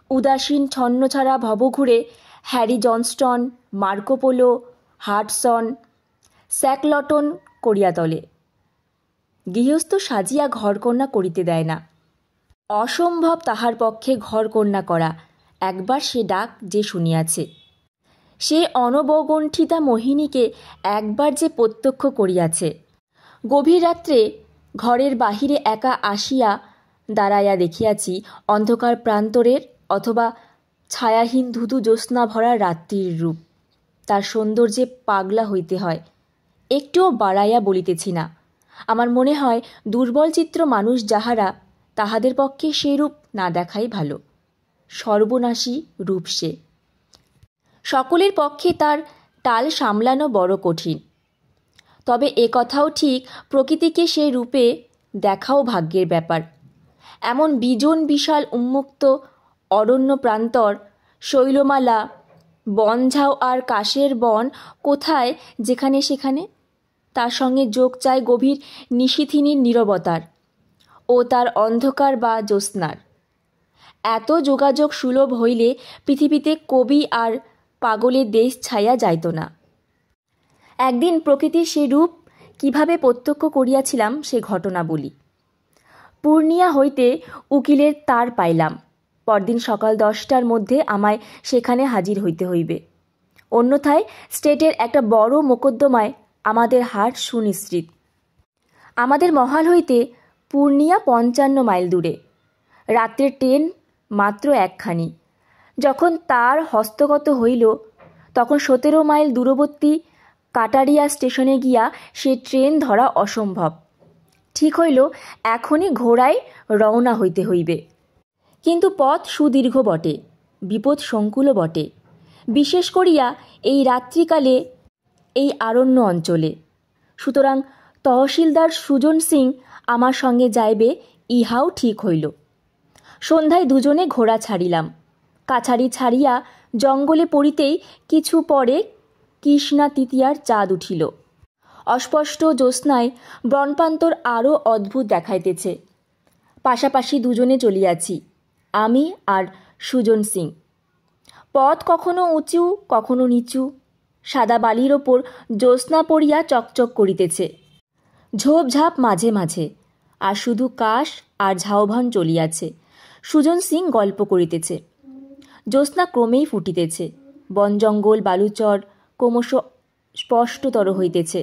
উদাসীন ছন্নছাড়া ভবঘুরে হ্যারি জনস্টন, মার্কোপোলো, হাডসন, স্যাকলটন করিয়া তোলে। গৃহস্থ সাজিয়া ঘরকন্যা করিতে দেয় না। অসম্ভব তাহার পক্ষে ঘরকন্যা করা, একবার সে ডাক যে শুনিয়াছে। সে অনবগণ্ঠিতা মোহিনীকে একবার যে প্রত্যক্ষ করিয়াছে। গভীর রাত্রে ঘরের বাহিরে একা আসিয়া দাঁড়াইয়া দেখিয়াছি অন্ধকার প্রান্তরের অথবা ছায়াহীন ধুধু জ্যোৎস্না ভরা রাত্রির রূপ। তার সৌন্দর্যে পাগলা হইতে হয়। একটুও বাড়াইয়া বলিতেছি না। আমার মনে হয় দুর্বল চিত্র মানুষ যাহারা, তাহাদের পক্ষে সে রূপ না দেখাই ভালো। সর্বনাশী রূপ সে। সকলের পক্ষে তার টাল সামলানো বড় কঠিন। তবে এ কথাও ঠিক, প্রকৃতিকে সে রূপে দেখাও ভাগ্যের ব্যাপার। এমন বিজন বিশাল উন্মুক্ত অরণ্য প্রান্তর, শৈলমালা, বনঝাও আর কাশের বন কোথায় যেখানে সেখানে। তার সঙ্গে যোগ চায় গভীর নিশীথিনীর নীরবতার ও তার অন্ধকার বা জ্যোৎস্নার। এত যোগাযোগ সুলভ হইলে পৃথিবীতে কবি আর পাগলের দেশ ছায়া যাইত না। একদিন প্রকৃতির সে রূপ কিভাবে প্রত্যক্ষ করিয়াছিলাম সে ঘটনা বলি। পূর্ণিয়া হইতে উকিলের তার পাইলাম, পরদিন সকাল 10টার মধ্যে আমায় সেখানে হাজির হইতে হইবে, অন্যথায় স্টেটের একটা বড় মোকদ্দমায় আমাদের হার সুনিশ্চিত। আমাদের মহাল হইতে পূর্ণিয়া 55 মাইল দূরে। রাত্রের ট্রেন মাত্র একখানি। যখন তার হস্তগত হইল, তখন 17 মাইল দূরবর্তী কাটারিয়া স্টেশনে গিয়া সে ট্রেন ধরা অসম্ভব। ঠিক হইল এখনই ঘোড়ায় রওনা হইতে হইবে। কিন্তু পথ সুদীর্ঘ বটে, বিপদ সংকুলও বটে, বিশেষ করিয়া এই রাত্রিকালে এই আরণ্য অঞ্চলে। সুতরাং তহসিলদার সুজন সিং আমার সঙ্গে যাইবে ইহাও ঠিক হইল। সন্ধ্যায় দুজনে ঘোড়া ছাড়িলাম। কাছারি ছাড়িয়া জঙ্গলে পড়িতেই কিছু পরে কৃষ্ণা তৃতীয়ার চাঁদ উঠিল। অস্পষ্ট জ্যোৎস্নায় বনপ্রান্তর আরও অদ্ভুত দেখাইতেছে। পাশাপাশি দুজনে চলিয়াছি, আমি আর সুজন সিং। পথ কখনো উঁচু কখনো নিচু, সাদা বালির ওপর জ্যোৎস্না পড়িয়া চকচক করিতেছে, ঝোপঝাপ মাঝে মাঝে, আর শুধু কাশ আর ঝাউভান চলিয়াছে। সুজন সিং গল্প করিতেছে। জ্যোৎস্না ক্রমেই ফুটিতেছে, বন জঙ্গল বালুচর ক্রমশ স্পষ্টতর হইতেছে।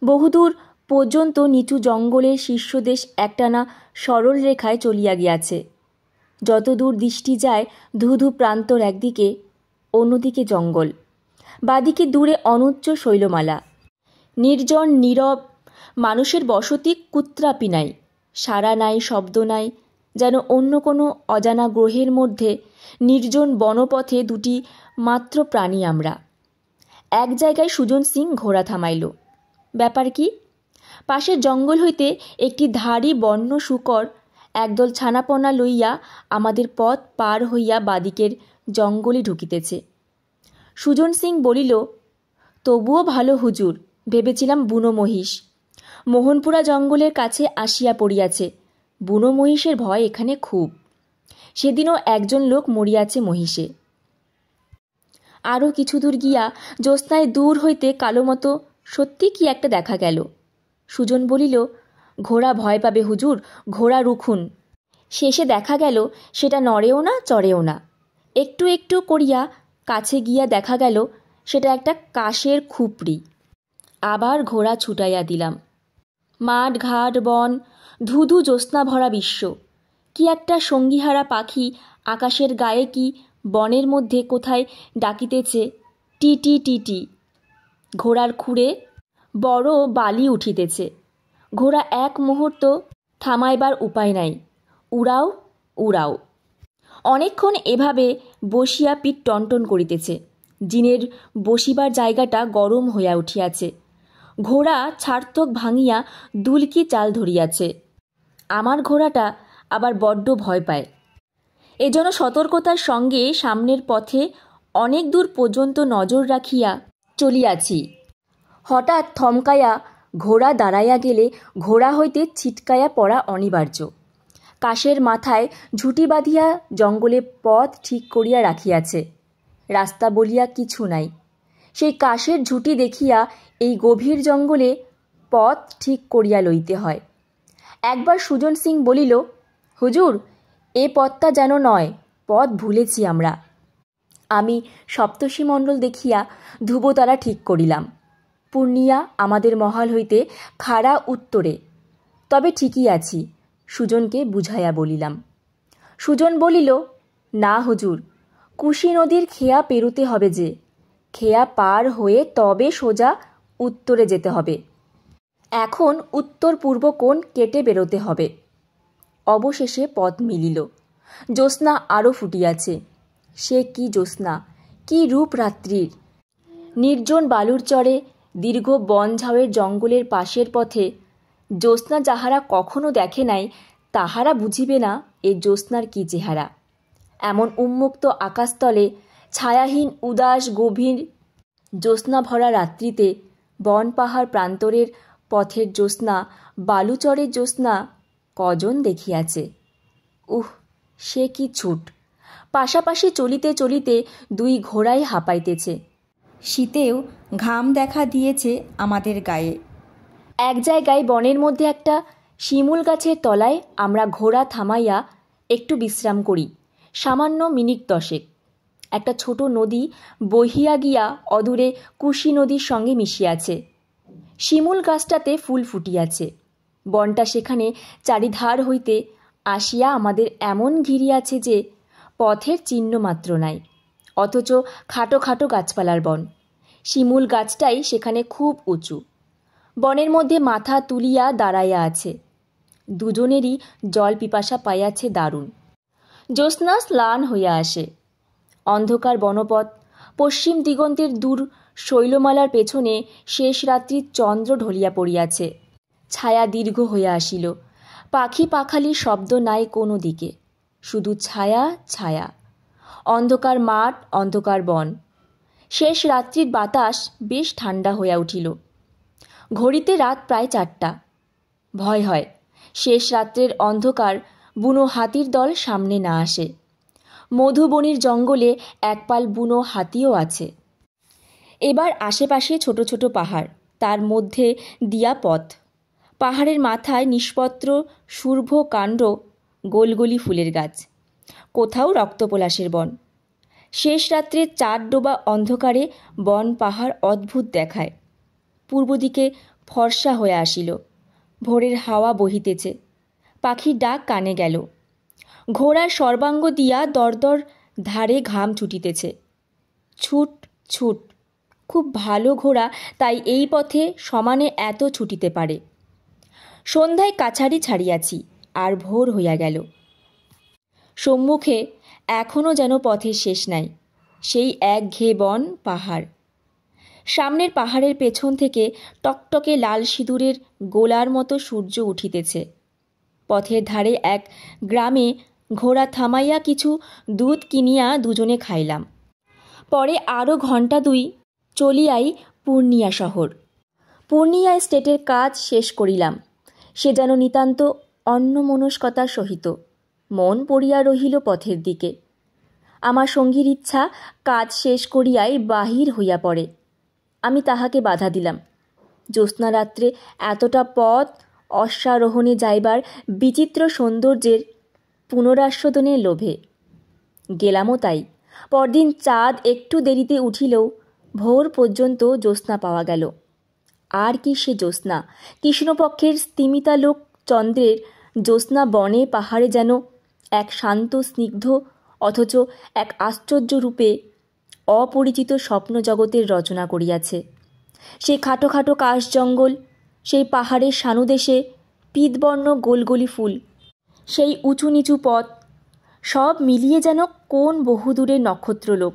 বহুদূর পর্যন্ত নিচু জঙ্গলের শীর্ষদেশ একটানা সরল রেখায় চলিয়া গিয়াছে। যতদূর দৃষ্টি যায় ধুধু প্রান্তর একদিকে, অন্যদিকে জঙ্গল, বাদিকে দূরে অনুচ্চ শৈলমালা। নির্জন নীরব, মানুষের বসতি কুত্রাপি নাই, সাড়া নাই, শব্দ নাই, যেন অন্য কোনো অজানা গ্রহের মধ্যে নির্জন বনপথে দুটি মাত্র প্রাণী আমরা। এক জায়গায় সুজন সিং ঘোড়া থামাইল। ব্যাপার কি? পাশের জঙ্গল হইতে একটি ধাড়ি বন্য শূকর একদল ছানাপোনা লইয়া আমাদের পথ পার হইয়া বাদিকের জঙ্গলে ঢুকিতেছে। সুজন সিং বলিল, তবুও ভালো হুজুর, ভেবেছিলাম বুনো মহিষ। মোহনপুরা জঙ্গলের কাছে আসিয়া পড়িয়াছে। বুনো মহিষের ভয় এখানে খুব। সেদিনও একজন লোক মরিয়াছে মহিষে। আরও কিছু দূর গিয়া জ্যোৎস্নায় দূর হইতে কালো মতো সত্যি কি একটা দেখা গেল। সুজন বলিল, ঘোড়া ভয় পাবে হুজুর, ঘোড়া রুখুন। শেষে দেখা গেল সেটা নড়েও না চড়েও না। একটু একটু করিয়া কাছে গিয়া দেখা গেল সেটা একটা কাশের খুপড়ি। আবার ঘোড়া ছুটাইয়া দিলাম। মাঠ ঘাট বন, ধুধু জ্যোৎস্না ভরা বিশ্ব। কি একটা সঙ্গীহারা পাখি আকাশের গায়ে কি বনের মধ্যে কোথায় ডাকিতেছে টি টি টি টি। ঘোড়ার খুঁড়ে বড় বালি উঠিতেছে। ঘোড়া এক মুহূর্ত থামাইবার উপায় নাই, উড়াও উড়াও। অনেকক্ষণ এভাবে বসিয়া পিঠ টনটন করিতেছে। জিনের বসিবার জায়গাটা গরম হইয়া উঠিয়াছে। ঘোড়া ছার্থক ভাঙিয়া দুলকি চাল ধরিয়াছে। আমার ঘোড়াটা আবার বড্ড ভয় পায়। এজন্য সতর্কতার সঙ্গে সামনের পথে অনেক দূর পর্যন্ত নজর রাখিয়া চলিয়াছি। হঠাৎ থমকাইয়া ঘোড়া দাঁড়াইয়া গেলে ঘোড়া হইতে ছিটকাইয়া পড়া অনিবার্য। কাশের মাথায় ঝুঁটি বাঁধিয়া জঙ্গলে পথ ঠিক করিয়া রাখিয়াছে। রাস্তা বলিয়া কিছু নাই। সেই কাশের ঝুঁটি দেখিয়া এই গভীর জঙ্গলে পথ ঠিক করিয়া লইতে হয়। একবার সুজন সিং বলিল, হুজুর, এ পথটা যেন নয়, পথ ভুলেছি আমরা। আমি সপ্তর্ষিমণ্ডল দেখিয়া ধ্রুবতারা ঠিক করিলাম। পূর্ণিয়া আমাদের মহল হইতে খাড়া উত্তরে। তবে ঠিকই আছি, সুজনকে বুঝাইয়া বলিলাম। সুজন বলিল, না হুজুর, কুশি নদীর খেয়া পেরুতে হবে যে, খেয়া পার হয়ে তবে সোজা উত্তরে যেতে হবে। এখন উত্তর পূর্ব কোণ কেটে বেরোতে হবে। অবশেষে পথ মিলিল। জ্যোৎস্না আরও ফুটিয়াছে। সে কি জ্যোৎস্না, কি রূপ রাত্রির! নির্জন বালুর চরে দীর্ঘ বন ঝাউয়ের জঙ্গলের পাশের পথে জ্যোৎস্না যাহারা কখনো দেখে নাই, তাহারা বুঝিবে না এ জ্যোৎস্নার কি চেহারা। এমন উন্মুক্ত আকাশতলে ছায়াহীন উদাস গভীর জ্যোৎস্না ভরা রাত্রিতে বন পাহাড় প্রান্তরের পথের জ্যোৎস্না, বালুচরের জ্যোৎস্না কজন দেখিয়াছে! সে কি ছুট! পাশাপাশি চলিতে চলিতে দুই ঘোড়াই হাঁপাইতেছে। শীতেও ঘাম দেখা দিয়েছে আমাদের গায়ে। এক জায়গায় বনের মধ্যে একটা শিমুল গাছের তলায় আমরা ঘোড়া থামাইয়া একটু বিশ্রাম করি, সামান্য মিনিট 10। একটা ছোট নদী বহিয়া গিয়া অদূরে কুশি নদীর সঙ্গে মিশিয়াছে। শিমুল গাছটাতে ফুল ফুটিয়াছে। বনটা সেখানে চারিধার হইতে আসিয়া আমাদের এমন ঘিরিয়াছে যে পথের চিহ্ন মাত্র নাই, অথচ খাটো খাটো গাছপালার বন। শিমুল গাছটাই সেখানে খুব উঁচু। বনের মধ্যে মাথা তুলিয়া দাঁড়াইয়া আছে। দুজনেরই জল পিপাসা পাইয়াছে দারুণ। জ্যোৎস্না স্নান হইয়া আসে। অন্ধকার বনপথ, পশ্চিম দিগন্তের দূর শৈলমালার পেছনে শেষ রাত্রির চন্দ্র ঢলিয়া পড়িয়াছে। ছায়া দীর্ঘ হইয়া আসিল। পাখি পাখালির শব্দ নাই কোনো দিকে, শুধু ছায়া ছায়া। অন্ধকার মাঠ, অন্ধকার বন। শেষ রাত্রির বাতাস বেশ ঠান্ডা হইয়া উঠিল। ঘড়িতে রাত প্রায় 4টা। ভয় হয় শেষ রাত্রের অন্ধকার বুনো হাতির দল সামনে না আসে। মধুবনির জঙ্গলে একপাল বুনো হাতিও আছে। এবার আশেপাশে ছোট ছোট পাহাড়, তার মধ্যে দিয়া পথ। পাহাড়ের মাথায় নিষ্পত্র শুর্ভ কাণ্ড গোলগলি ফুলের গাছ। কোথাও রক্তপলাশের বন। শেষ রাত্রে 4 ডোবা অন্ধকারে বন পাহাড় অদ্ভুত দেখায়। পূর্ব দিকে ফর্সা হয়ে আসিল। ভোরের হাওয়া বহিতেছে। পাখির ডাক কানে গেল। ঘোড়ার সর্বাঙ্গ দিয়া দরদর ধারে ঘাম ছুটিতেছে। ছুট ছুট। খুব ভালো ঘোড়া, তাই এই পথে সমানে এত ছুটিতে পারে। সন্ধ্যায় কাছারি ছাড়িয়াছি, আর ভোর হইয়া গেল। সম্মুখে এখনও যেন পথের শেষ নাই, সেই একঘেয়ে বন পাহাড়। সামনের পাহাড়ের পেছন থেকে টকটকে লাল সিঁদুরের গোলার মতো সূর্য উঠিতেছে। পথের ধারে এক গ্রামে ঘোড়া থামাইয়া কিছু দুধ কিনিয়া দুজনে খাইলাম। পরে আরও ঘণ্টা 2 চলিয়াই পূর্ণিয়া শহর। পূর্ণিয়া স্টেটের কাজ শেষ করিলাম। সে যেন নিতান্ত অন্যমনস্কতার সহিত মন পড়িয়া রহিল পথের দিকে। আমার সঙ্গীর ইচ্ছা কাজ শেষ করিয়াই বাহির হইয়া পড়ে। আমি তাহাকে বাধা দিলাম। জ্যোৎস্না রাত্রে এতটা পথ অশ্বারোহণে যাইবার বিচিত্র সৌন্দর্যের পুনরাস্বাদনের লোভে গেলামও তাই। পরদিন চাঁদ একটু দেরিতে উঠিলেও ভোর পর্যন্ত জ্যোৎস্না পাওয়া গেল। আর কি সে জ্যোৎস্না! কৃষ্ণপক্ষের স্তিমিতালোক চন্দ্রের জ্যোৎস্না বনে পাহাড়ে যেন এক শান্ত স্নিগ্ধ অথচ এক আশ্চর্য রূপে অপরিচিত স্বপ্ন জগতের রচনা করিয়াছে। সে খাটো খাটো কাশ জঙ্গল, সেই পাহাড়ের সানুদেশে পীতবর্ণ গোলগলি ফুল, সেই উঁচু নিচু পথ, সব মিলিয়ে যেন কোন বহুদূরের নক্ষত্রলোক।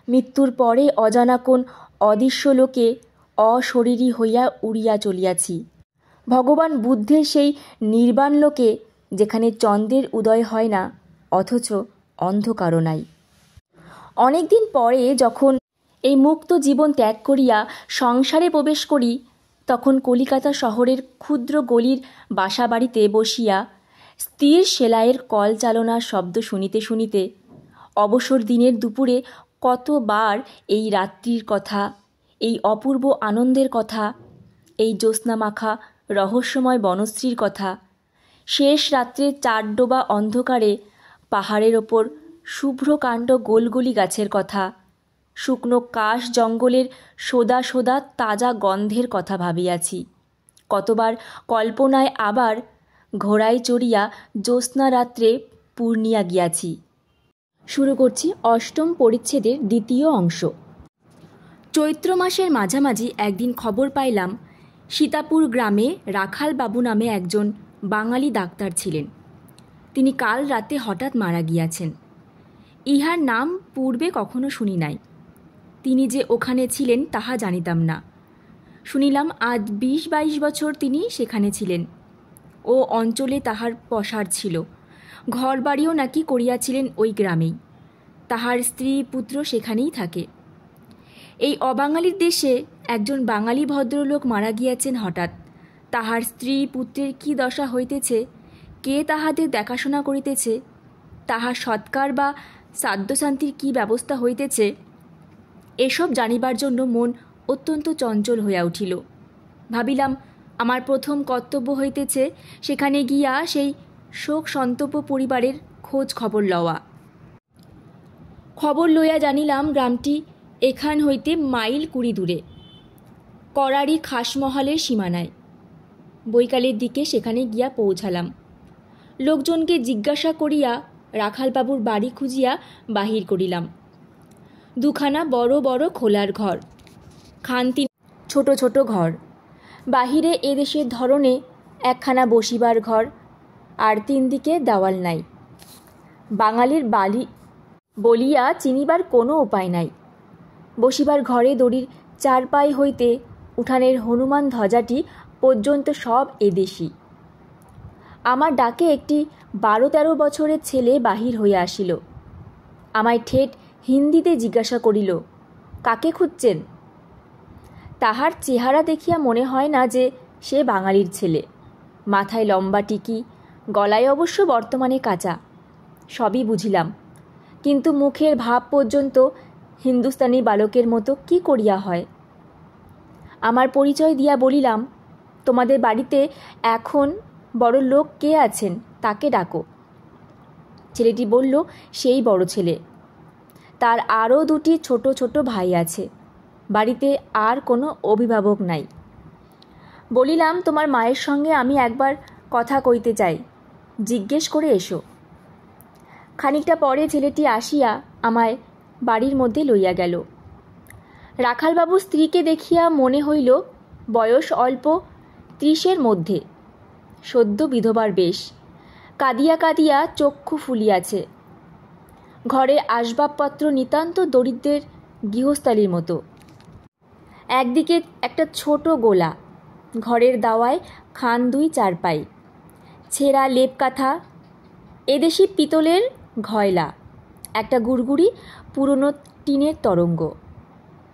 মৃত্যুর পরে অজানা কোন অদৃশ্য লোকে অশরীরী হইয়া উড়িয়া চলিয়াছি। ভগবান বুদ্ধের সেই নির্বাণ লোকে, যেখানে চন্দ্রের উদয় হয় না, অথচ অন্ধকারও নাই। অনেক দিন পরে যখন এই মুক্ত জীবন ত্যাগ করিয়া সংসারে প্রবেশ করি, তখন কলিকাতা শহরের ক্ষুদ্র গলির বাসা বাড়িতে বসিয়া স্থির সেলাইয়ের কল চালনার শব্দ শুনিতে শুনিতে অবসর দিনের দুপুরে কতবার এই রাত্রির কথা, এই অপূর্ব আনন্দের কথা, এই জ্যোৎস্নামাখা রহস্যময় বনশ্রীর কথা, শেষ রাত্রে চারডোবা অন্ধকারে পাহাড়ের ওপর শুভ্রকাণ্ড গোলগলি গাছের কথা, শুকনো কাশ জঙ্গলের সোদা সোদা তাজা গন্ধের কথা ভাবিয়াছি। কতবার কল্পনায় আবার ঘোড়ায় চড়িয়া জ্যোৎস্না রাত্রে পূর্ণিয়া গিয়াছি। শুরু করছি অষ্টম পরিচ্ছেদের দ্বিতীয় অংশ। চৈত্র মাসের মাঝামাঝি একদিন খবর পাইলাম সীতাপুর গ্রামে রাখাল বাবু নামে একজন বাঙালি ডাক্তার ছিলেন। তিনি কাল রাতে হঠাৎ মারা গিয়াছেন। ইহার নাম পূর্বে কখনো শুনি নাই। তিনি যে ওখানে ছিলেন তাহা জানিতাম না। শুনিলাম আজ 20-22 বছর তিনি সেখানে ছিলেন। ও অঞ্চলে তাহার পসার ছিল, ঘর বাড়িও নাকি করিয়াছিলেন ওই গ্রামেই। তাহার স্ত্রী পুত্র সেখানেই থাকে। এই অবাঙালির দেশে একজন বাঙালি ভদ্রলোক মারা গিয়াছেন হঠাৎ। তাহার স্ত্রী পুত্রের কি দশা হইতেছে, কে তাহাদের দেখাশোনা করিতেছে, তাহার সৎকার বা শ্রাদ্ধশান্তির কি ব্যবস্থা হইতেছে, এসব জানিবার জন্য মন অত্যন্ত চঞ্চল হইয়া উঠিল। ভাবিলাম আমার প্রথম কর্তব্য হইতেছে সেখানে গিয়া সেই শোক সন্তপ্ত পরিবারের খোঁজ খবর লওয়া। খবর লইয়া জানিলাম গ্রামটি এখান হইতে মাইল 20 দূরে, করারি খাসমহলের সীমানায়। বৈকালের দিকে সেখানে গিয়া পৌঁছালাম। লোকজনকে জিজ্ঞাসা করিয়া রাখালবাবুর বাড়ি খুঁজিয়া বাহির করিলাম। দুখানা বড় বড় খোলার ঘর, খানতি ছোট ছোট ঘর, বাহিরে এদেশের ধরনে একখানা বসিবার ঘর, আর 3 দিকে দেওয়াল নাই। বাঙালির বাড়ি বলিয়া চিনিবার কোনো উপায় নাই। বসিবার ঘরে দড়ির 4 পাই হইতে উঠানের হনুমান ধ্বজাটি পর্যন্ত সব এদেশি। আমার ডাকে একটি 12-13 বছরের ছেলে বাহির হইয়া আসিল। আমায় ঠেট হিন্দিতে জিজ্ঞাসা করিল, কাকে খুঁজছেন? তাহার চেহারা দেখিয়া মনে হয় না যে সে বাঙালির ছেলে। মাথায় লম্বা টিকি, গলায় অবশ্য বর্তমানে কাঁচা। সবই বুঝিলাম, কিন্তু মুখের ভাব পর্যন্ত হিন্দুস্তানি বালকের মতো কি করিয়া হয়। আমার পরিচয় দিয়া বলিলাম, তোমাদের বাড়িতে এখন বড় লোক কে আছেন তাকে ডাকো। ছেলেটি বলল, সেই বড় ছেলে। তার আরও 2টি ছোট ছোট ভাই আছে। বাড়িতে আর কোনো অভিভাবক নাই। বলিলাম, তোমার মায়ের সঙ্গে আমি একবার কথা কইতে চাই, জিজ্ঞেস করে এসো। খানিকটা পরে ছেলেটি আসিয়া আমায় বাড়ির মধ্যে লইয়া গেল। রাখালবাবুর স্ত্রীকে দেখিয়া মনে হইল বয়স অল্প 30-এর মধ্যে, সদ্য বিধবার বেশ, কাঁদিয়া কাঁদিয়া চক্ষু ফুলিয়াছে। ঘরের আসবাবপত্র নিতান্ত দরিদ্রের গৃহস্থালির মতো। একদিকে একটা ছোট গোলা, ঘরের দাওয়ায় খান 2-4 পাই, ছেঁড়া লেপ কাঁথা, এদেশি পিতলের ঘয়লা, একটা গুড়গুড়ি পুরনো টিনের তরঙ্গ।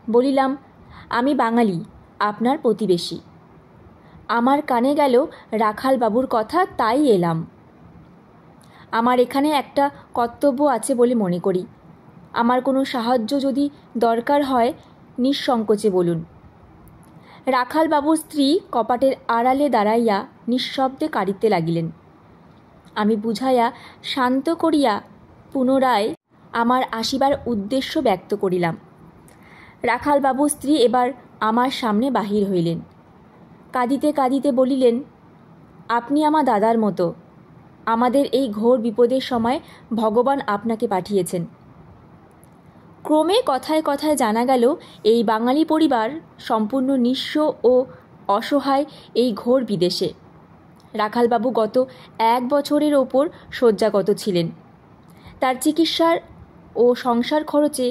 বলিলাম, আমি বাঙালি, আপনার প্রতিবেশী। আমার কানে গেল রাখালবাবুর কথা, তাই এলাম। আমার এখানে একটা কর্তব্য আছে বলে মনে করি। আমার কোনো সাহায্য যদি দরকার হয় নিঃসংকোচে বলুন। রাখালবাবুর স্ত্রী কপাটের আড়ালে দাঁড়াইয়া নিঃশব্দে কাঁদিতে লাগিলেন। আমি বুঝাইয়া শান্ত করিয়া পুনরায় আমার আসিবার উদ্দেশ্য ব্যক্ত করিলাম। রাখালবাবুর স্ত্রী এবার আমার সামনে বাহির হইলেন। কাঁদিতে কাঁদিতে বলিলেন, আপনি আমার দাদার মতো। আমাদের এই ঘোর বিপদের সময় ভগবান আপনাকে পাঠিয়েছেন। ক্রমে কথায় কথায় জানা গেল এই বাঙালি পরিবার সম্পূর্ণ নিঃস্ব ও অসহায় এই ঘোর বিদেশে। রাখালবাবু গত 1 বছরের ওপর শয্যাগত ছিলেন। তার চিকিৎসার ও সংসার খরচে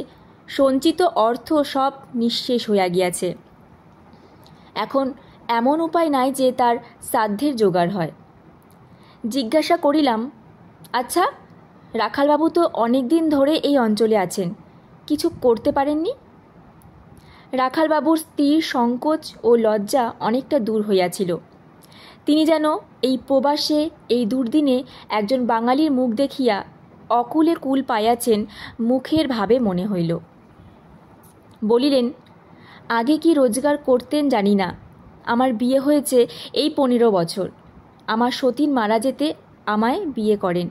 সঞ্চিত অর্থ সব নিঃশেষ হইয়া গিয়াছে। এখন এমন উপায় নাই যে তার সাধ্যের জোগাড় হয়। জিজ্ঞাসা করিলাম, আচ্ছা, রাখালবাবু তো অনেক দিন ধরে এই অঞ্চলে আছেন, কিছু করতে পারেননি? রাখালবাবুর স্ত্রীর সংকোচ ও লজ্জা অনেকটা দূর হইয়াছিল। তিনি যেন এই প্রবাসে, এই দুর্দিনে একজন বাঙালির মুখ দেখিয়া অকুলে কুল পাইয়াছেন মুখের ভাবে মনে হইল। বলিলেন, আগে কি রোজগার করতেন জানি না, আমার বিয়ে হয়েছে এই 15 বছর। আমার সতীন মারা যেতে আমায় বিয়ে করেন।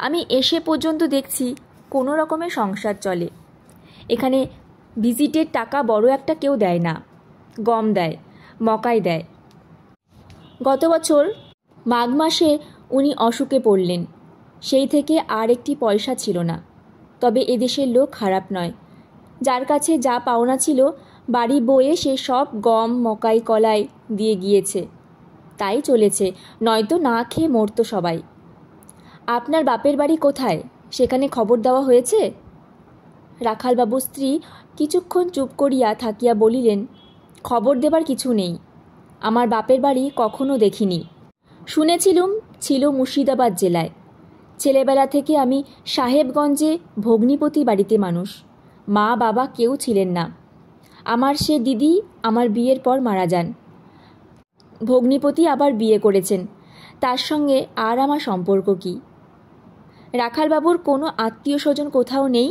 আমি এসে পর্যন্ত দেখছি কোনো রকমের সংসার চলে। এখানে ভিজিটের টাকা বড় একটা কেউ দেয় না, গম দেয়, মকাই দেয়। গত বছর মাঘ মাসে উনি অসুখে পড়লেন, সেই থেকে আর একটি পয়সা ছিল না। তবে এদেশের লোক খারাপ নয়, যার কাছে যা পাওনা ছিল বাড়ি বয়ে সে সব গম, মকাই, কলাই দিয়ে গিয়েছে। তাই চলেছে, নয়তো না খেয়ে মরত সবাই। আপনার বাপের বাড়ি কোথায়, সেখানে খবর দেওয়া হয়েছে? রাখালবাবুর স্ত্রী কিছুক্ষণ চুপ করিয়া থাকিয়া বলিলেন, খবর দেবার কিছু নেই। আমার বাপের বাড়ি কখনো দেখিনি। শুনেছিলুম ছিল মুর্শিদাবাদ জেলায়। ছেলেবেলা থেকে আমি সাহেবগঞ্জে ভগ্নিপতি বাড়িতে মানুষ। মা বাবা কেউ ছিলেন না। আমার সে দিদি আমার বিয়ের পর মারা যান। ভগ্নিপতি আবার বিয়ে করেছেন, তার সঙ্গে আর আমার সম্পর্ক কি? রাখালবাবুর কোনো আত্মীয় স্বজন কোথাও নেই?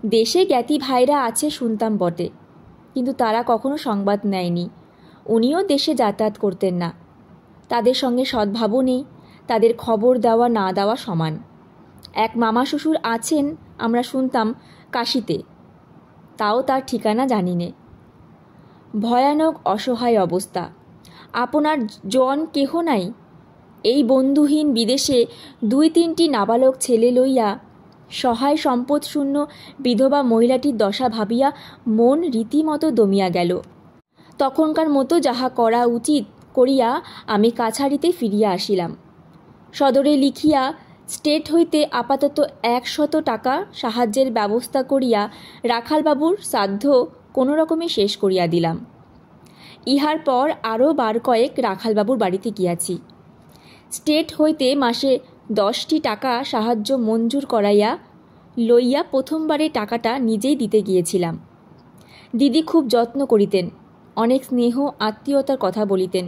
দেশে জ্ঞাতি ভাইরা আছে শুনতাম বটে, কিন্তু তারা কখনো সংবাদ নেয়নি। উনিও দেশে যাতায়াত করতেন না। তাদের সঙ্গে সদ্ভাবও নেই, তাদের খবর দেওয়া না দেওয়া সমান। এক মামা শ্বশুর আছেন আমরা শুনতাম কাশীতে, তাও তার ঠিকানা জানি নে। ভয়ানক অসহায় অবস্থা। আপনার জন কেহ নাই? এই বন্ধুহীন বিদেশে 2-3টি নাবালক ছেলে লইয়া সহায় সম্পদশূন্য বিধবা মহিলাটির দশা ভাবিয়া মন রীতিমতো দমিয়া গেল। তখনকার মতো যাহা করা উচিত করিয়া আমি কাছারিতে ফিরিয়া আসিলাম। সদরে লিখিয়া স্টেট হইতে আপাতত 100 টাকা সাহায্যের ব্যবস্থা করিয়া রাখালবাবুর শ্রাদ্ধ কোনো রকমে শেষ করিয়া দিলাম। ইহার পর আরও 12 কয়েক রাখালবাবুর বাড়িতে গিয়াছি। স্টেট হইতে মাসে 10টি টাকা সাহায্য মঞ্জুর করাইয়া লইয়া প্রথমবারে টাকাটা নিজেই দিতে গিয়েছিলাম। দিদি খুব যত্ন করিতেন, অনেক স্নেহ আত্মীয়তার কথা বলিতেন।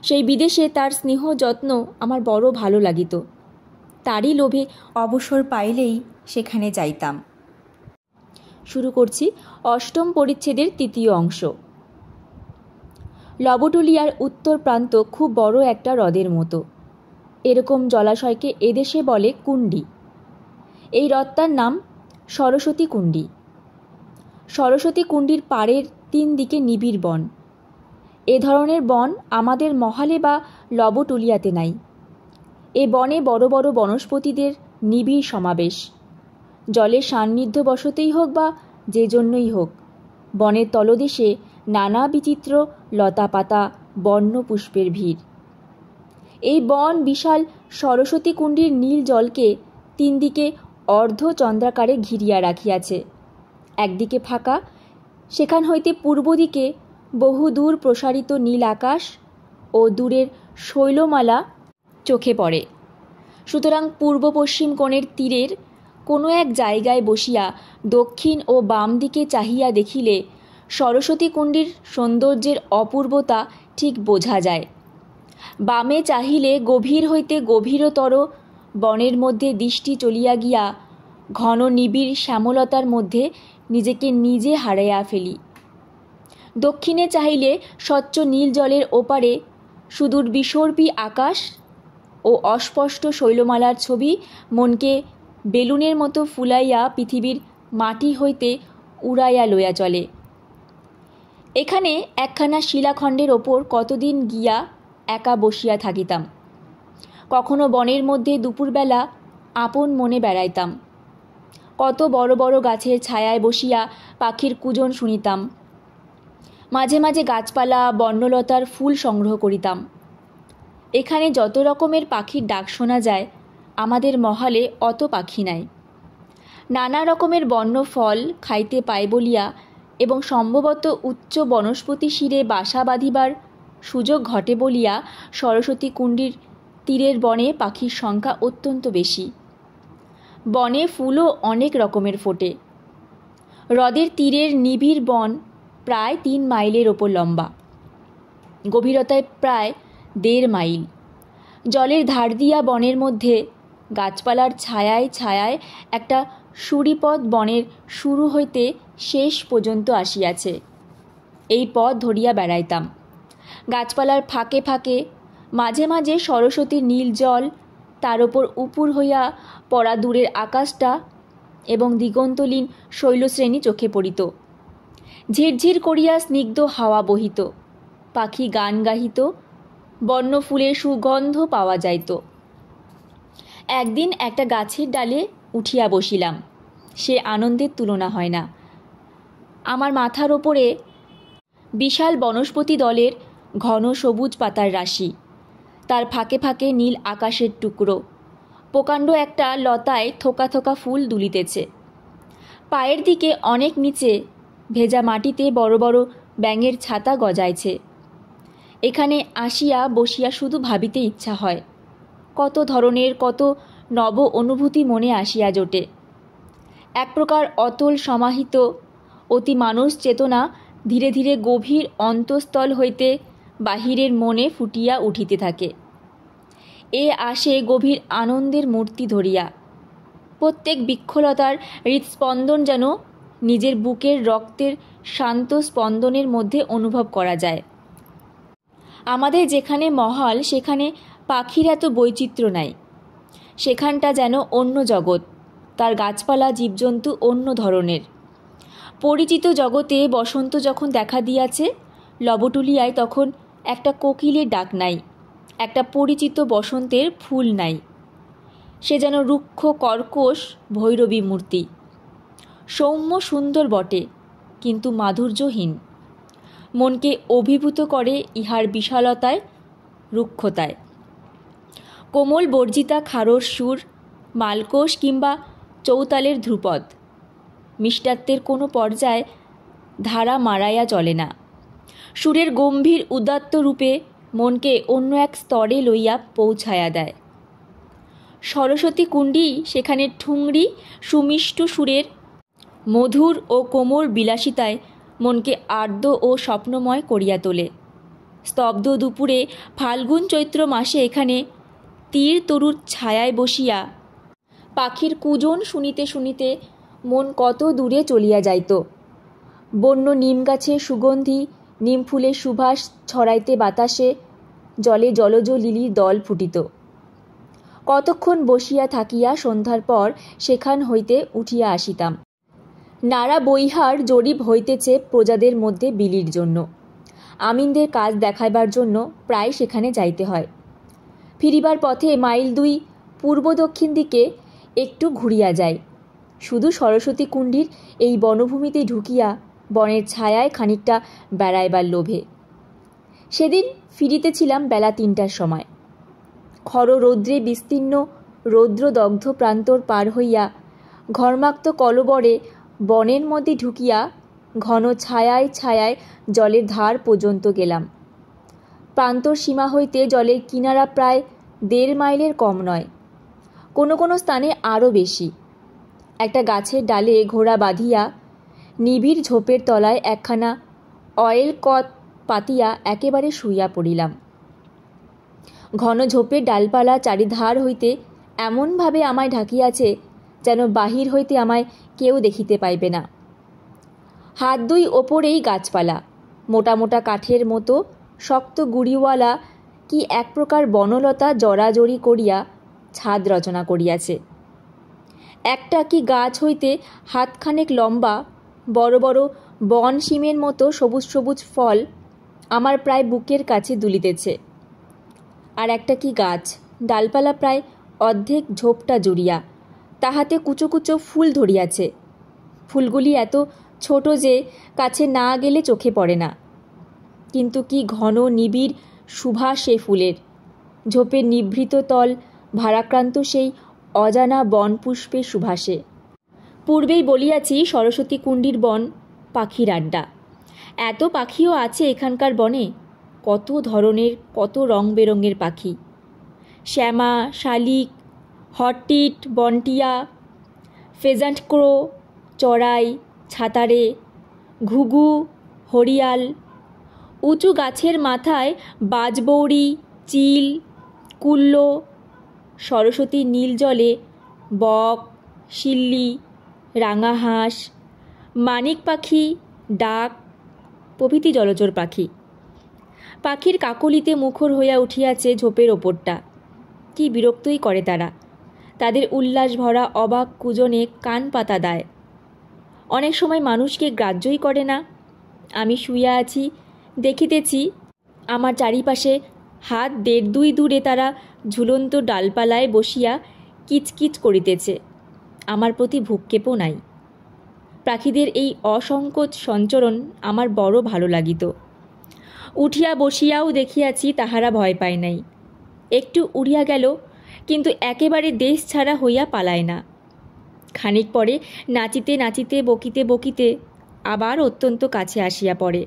সেই বিদেশে তার স্নেহ যত্ন আমার বড় ভালো লাগিত। তারই লোভে অবসর পাইলেই সেখানে যাইতাম। শুরু করছি 8ম পরিচ্ছেদের 3য় অংশ। লবটুলিয়ার উত্তর প্রান্ত খুব বড় একটা হ্রদের মতো। এরকম জলাশয়কে এদেশে বলে কুণ্ডি। এই হ্রদটার নাম সরস্বতী কুণ্ডি। সরস্বতী কুণ্ডির পাড়ের 3 দিকে নিবিড় বন। এ ধরনের বন আমাদের মহালে বা লবটুলিয়াতে নাই। এ বনে বড় বড় বনস্পতিদের নিবিড় সমাবেশ। জলের সান্নিধ্য বশতেই হোক বা যে জন্যই হোক, বনের তলদেশে নানা বিচিত্র লতাপাতা, বন্য পুষ্পের ভিড়। এই বন বিশাল সরস্বতী কুণ্ডির নীল জলকে 3 দিকে অর্ধচন্দ্রাকারে ঘিরিয়া রাখিয়াছে। একদিকে ফাঁকা, সেখান হইতে পূর্ব দিকে বহুদূর প্রসারিত নীল আকাশ ও দূরের শৈলমালা চোখে পড়ে। সুতরাং পূর্ব পশ্চিম কোণের তীরের কোনো এক জায়গায় বসিয়া দক্ষিণ ও বাম দিকে চাহিয়া দেখিলে সরস্বতী কুণ্ডির সৌন্দর্যের অপূর্বতা ঠিক বোঝা যায়। বামে চাহিলে গভীর হইতে গভীরতর বনের মধ্যে দৃষ্টি চলিয়া গিয়া ঘন নিবিড় শ্যামলতার মধ্যে নিজেকে নিজে হারাইয়া ফেলি। দক্ষিণে চাহিলে স্বচ্ছ নীল জলের ওপারে সুদূর বিসর্পী আকাশ ও অস্পষ্ট শৈলমালার ছবি মনকে বেলুনের মতো ফুলাইয়া পৃথিবীর মাটি হইতে উড়াইয়া লইয়া চলে। এখানে একখানা শিলাখণ্ডের ওপর কতদিন গিয়া একা বসিয়া থাকিতাম। কখনো বনের মধ্যে দুপুরবেলা আপন মনে বেড়াইতাম। কত বড় বড় গাছের ছায়ায় বসিয়া পাখির কূজন শুনিতাম। মাঝে মাঝে গাছপালা বন্যলতার ফুল সংগ্রহ করিতাম। এখানে যত রকমের পাখির ডাক শোনা যায়, আমাদের মহলে অত পাখি নাই। নানা রকমের বন্য ফল খাইতে পাই বলিয়া এবং সম্ভবত উচ্চ বনস্পতি শিরে বাসা বাঁধিবার সুযোগ ঘটে বলিয়া সরস্বতী কুণ্ডীর তীরের বনে পাখির সংখ্যা অত্যন্ত বেশি। বনে ফুলও অনেক রকমের ফোটে। হ্রদের তীরের নিবিড় বন প্রায় 3 মাইলের ওপর লম্বা, গভীরতায় প্রায় 1.5 মাইল। জলের ধার দিয়া বনের মধ্যে গাছপালার ছায়ায় ছায়ায় একটা সুড়িপথ বনের শুরু হইতে শেষ পর্যন্ত আসিয়াছে। এই পথ ধরিয়া বেড়াইতাম। গাছপালার ফাঁকে ফাঁকে মাঝে মাঝে সরস্বতীর নীল জল, তার ওপর উপুর হইয়া পড়া দূরের আকাশটা এবং দিগন্তলীন শৈলশ্রেণী চোখে পড়িত। ঝিরঝির করিয়া স্নিগ্ধ হাওয়া বহিত, পাখি গান গাহিত, বন্য ফুলের সুগন্ধ পাওয়া যাইত। একদিন একটা গাছের ডালে উঠিয়া বসিলাম। সে আনন্দের তুলনা হয় না। আমার মাথার ওপরে বিশাল বনস্পতি দলের ঘন সবুজ পাতার রাশি, তার ফাঁকে ফাঁকে নীল আকাশের টুকরো, প্রকাণ্ড একটা লতায় থোকা থোকা ফুল দুলিতেছে। পায়ের দিকে অনেক নিচে ভেজা মাটিতে বড় বড় ব্যাঙের ছাতা গজাইছে। এখানে আসিয়া বসিয়া শুধু ভাবিতে ইচ্ছা হয়। কত ধরনের কত নব অনুভূতি মনে আসিয়া জোটে। এক প্রকার অতল সমাহিত অতি মানুষ চেতনা ধীরে ধীরে গভীর অন্তঃস্থল হইতে বাহিরের মনে ফুটিয়া উঠিতে থাকে। এ আসে গভীর আনন্দের মূর্তি ধরিয়া। প্রত্যেক বৃক্ষলতার হৃৎস্পন্দন যেন নিজের বুকের রক্তের শান্ত স্পন্দনের মধ্যে অনুভব করা যায়। আমাদের যেখানে মহল, সেখানে পাখির এত বৈচিত্র্য নাই। সেখানটা যেন অন্য জগৎ, তার গাছপালা জীবজন্তু অন্য ধরনের। পরিচিত জগতে বসন্ত যখন দেখা দিয়াছে, লবটুলিয়ায় তখন একটা কোকিলের ডাক নাই, একটা পরিচিত বসন্তের ফুল নাই। সে যেন রুক্ষ কর্কশ ভৈরবী মূর্তি। সৌম্য সুন্দর বটে, কিন্তু মাধুর্যহীন। মনকে অভিভূত করে ইহার বিশালতায়, রুক্ষতায়। কোমল বর্জিতা খারর সুর, মালকোষ কিংবা চৌতালের ধ্রুপদ, মিষ্টাত্বের কোনো পর্যায়ে ধারা মারাইয়া চলে না। সুরের গম্ভীর উদাত্ত রূপে মনকে অন্য এক স্তরে লইয়া পৌঁছায়া দেয়। সরস্বতী কুণ্ডী সেখানে ঠুংরি সুমিষ্ট সুরের মধুর ও কোমল বিলাসিতায় মনকে আর্দ্র ও স্বপ্নময় করিয়া তোলে। স্তব্ধ দুপুরে ফাল্গুন চৈত্র মাসে এখানে তীর তরুর ছায়ায় বসিয়া পাখির কূজন শুনিতে শুনিতে মন কত দূরে চলিয়া যাইত। বন্য নিম গাছে সুগন্ধি নিম ফুলের সুবাস ছড়াইতে বাতাসে জলে জলজ লিলির দল ফুটিত। কতক্ষণ বসিয়া থাকিয়া সন্ধ্যার পর সেখান হইতে উঠিয়া আসিতাম। নাড়া বৈহার জরিপ হইতেছে প্রজাদের মধ্যে বিলির জন্য। আমিনদের কাজ দেখাইবার জন্য প্রায় সেখানে যাইতে হয়। ফিরিবার পথে মাইল 2 পূর্ব দক্ষিণ দিকে একটু ঘুরিয়া যায়। শুধু সরস্বতী কুণ্ডীর এই বনভূমিতে ঢুকিয়া বনের ছায়ায় খানিকটা বেড়াইবার লোভে। সেদিন ফিরিতেছিলাম বেলা 3টার সময়। খর রৌদ্রে বিস্তীর্ণ রৌদ্রদগ্ধ প্রান্তর পার হইয়া ঘর্মাক্ত কলবরে বনের মধ্যে ঢুকিয়া ঘন ছায়ায় ছায়ায় জলের ধার পর্যন্ত গেলাম। প্রান্তর সীমা হইতে জলের কিনারা প্রায় 1.5 মাইলের কম নয়, কোনো কোনো স্থানে আরও বেশি। একটা গাছের ডালে ঘোড়া বাঁধিয়া নিবিড় ঝোপের তলায় একখানা অয়েল কট পাতিয়া একেবারে শুইয়া পড়িলাম। ঘন ঝোপের ডালপালা চারিধার হইতে এমনভাবে আমায় ঢাকিয়াছে যেন বাহির হইতে আমায় কেউ দেখিতে পাইবে না। হাত 2 ওপরেই গাছপালা, মোটা মোটা কাঠের মতো শক্ত গুড়িওয়ালা কি এক প্রকার বনলতা জড়াজড়ি করিয়া ছাদ রচনা করিয়াছে। একটা কি গাছ হইতে হাতখানেক লম্বা বড় বড় বন শিমের মতো সবুজ সবুজ ফল আমার প্রায় বুকের কাছে দুলিতেছে। আর একটা কি গাছ, ডালপালা প্রায় অর্ধেক ঝোপটা জুড়িয়া, তাহাতে কুচো কুচো ফুল ধরিয়াছে। ফুলগুলি এত ছোট যে কাছে না গেলে চোখে পড়ে না। কিন্তু কি ঘন নিবিড় সুভাষ সে ফুলের। ঝোপের নিভৃত তল ভারাক্রান্ত সেই অজানা বন পুষ্পের সুভাষে। পূর্বেই বলিয়াছি সরস্বতী কুণ্ডির বন পাখির আড্ডা। এত পাখিও আছে এখানকার বনে, কত ধরনের, কত রং বেরঙের পাখি। শ্যামা, শালিক, হটটিট, বনটিয়া, ফেজান্ট ক্রো, চড়াই, ছাতারে, ঘুঘু, হরিয়াল। উঁচু গাছের মাথায় বাজবৌড়ি, চিল, কুল্লো, সরস্বতীর নীল জলে বক, শিল্লি, রাঙা হাঁস, মানিক পাখি, ডাক প্রভৃতি জলচর পাখি। পাখির কাকলিতে মুখর হইয়া উঠিয়াছে ঝোপের ওপরটা। কি বিরক্তই করে তারা। তাদের উল্লাস ভরা অবাক কুজনে কান পাতা দেয়। অনেক সময় মানুষকে গ্রাহ্যই করে না। আমি শুইয়া আছি, দেখিতেছি আমার চারিপাশে হাত 1.5 দূরে তারা ঝুলন্ত ডালপালায় বসিয়া কিচকিচ করিতেছে। আমার প্রতি ভ্রূক্ষেপও নাই। পাখিদের এই অসংকোচ সঞ্চরণ আমার বড় ভালো লাগিত। উঠিয়া বসিয়াও দেখিয়াছি তাহারা ভয় পায় নাই। একটু উড়িয়া গেল, কিন্তু একেবারে দেশ ছাড়া হইয়া পালায় না। খানিক পরে নাচিতে নাচিতে বকিতে বকিতে আবার অত্যন্ত কাছে আসিয়া পড়ে।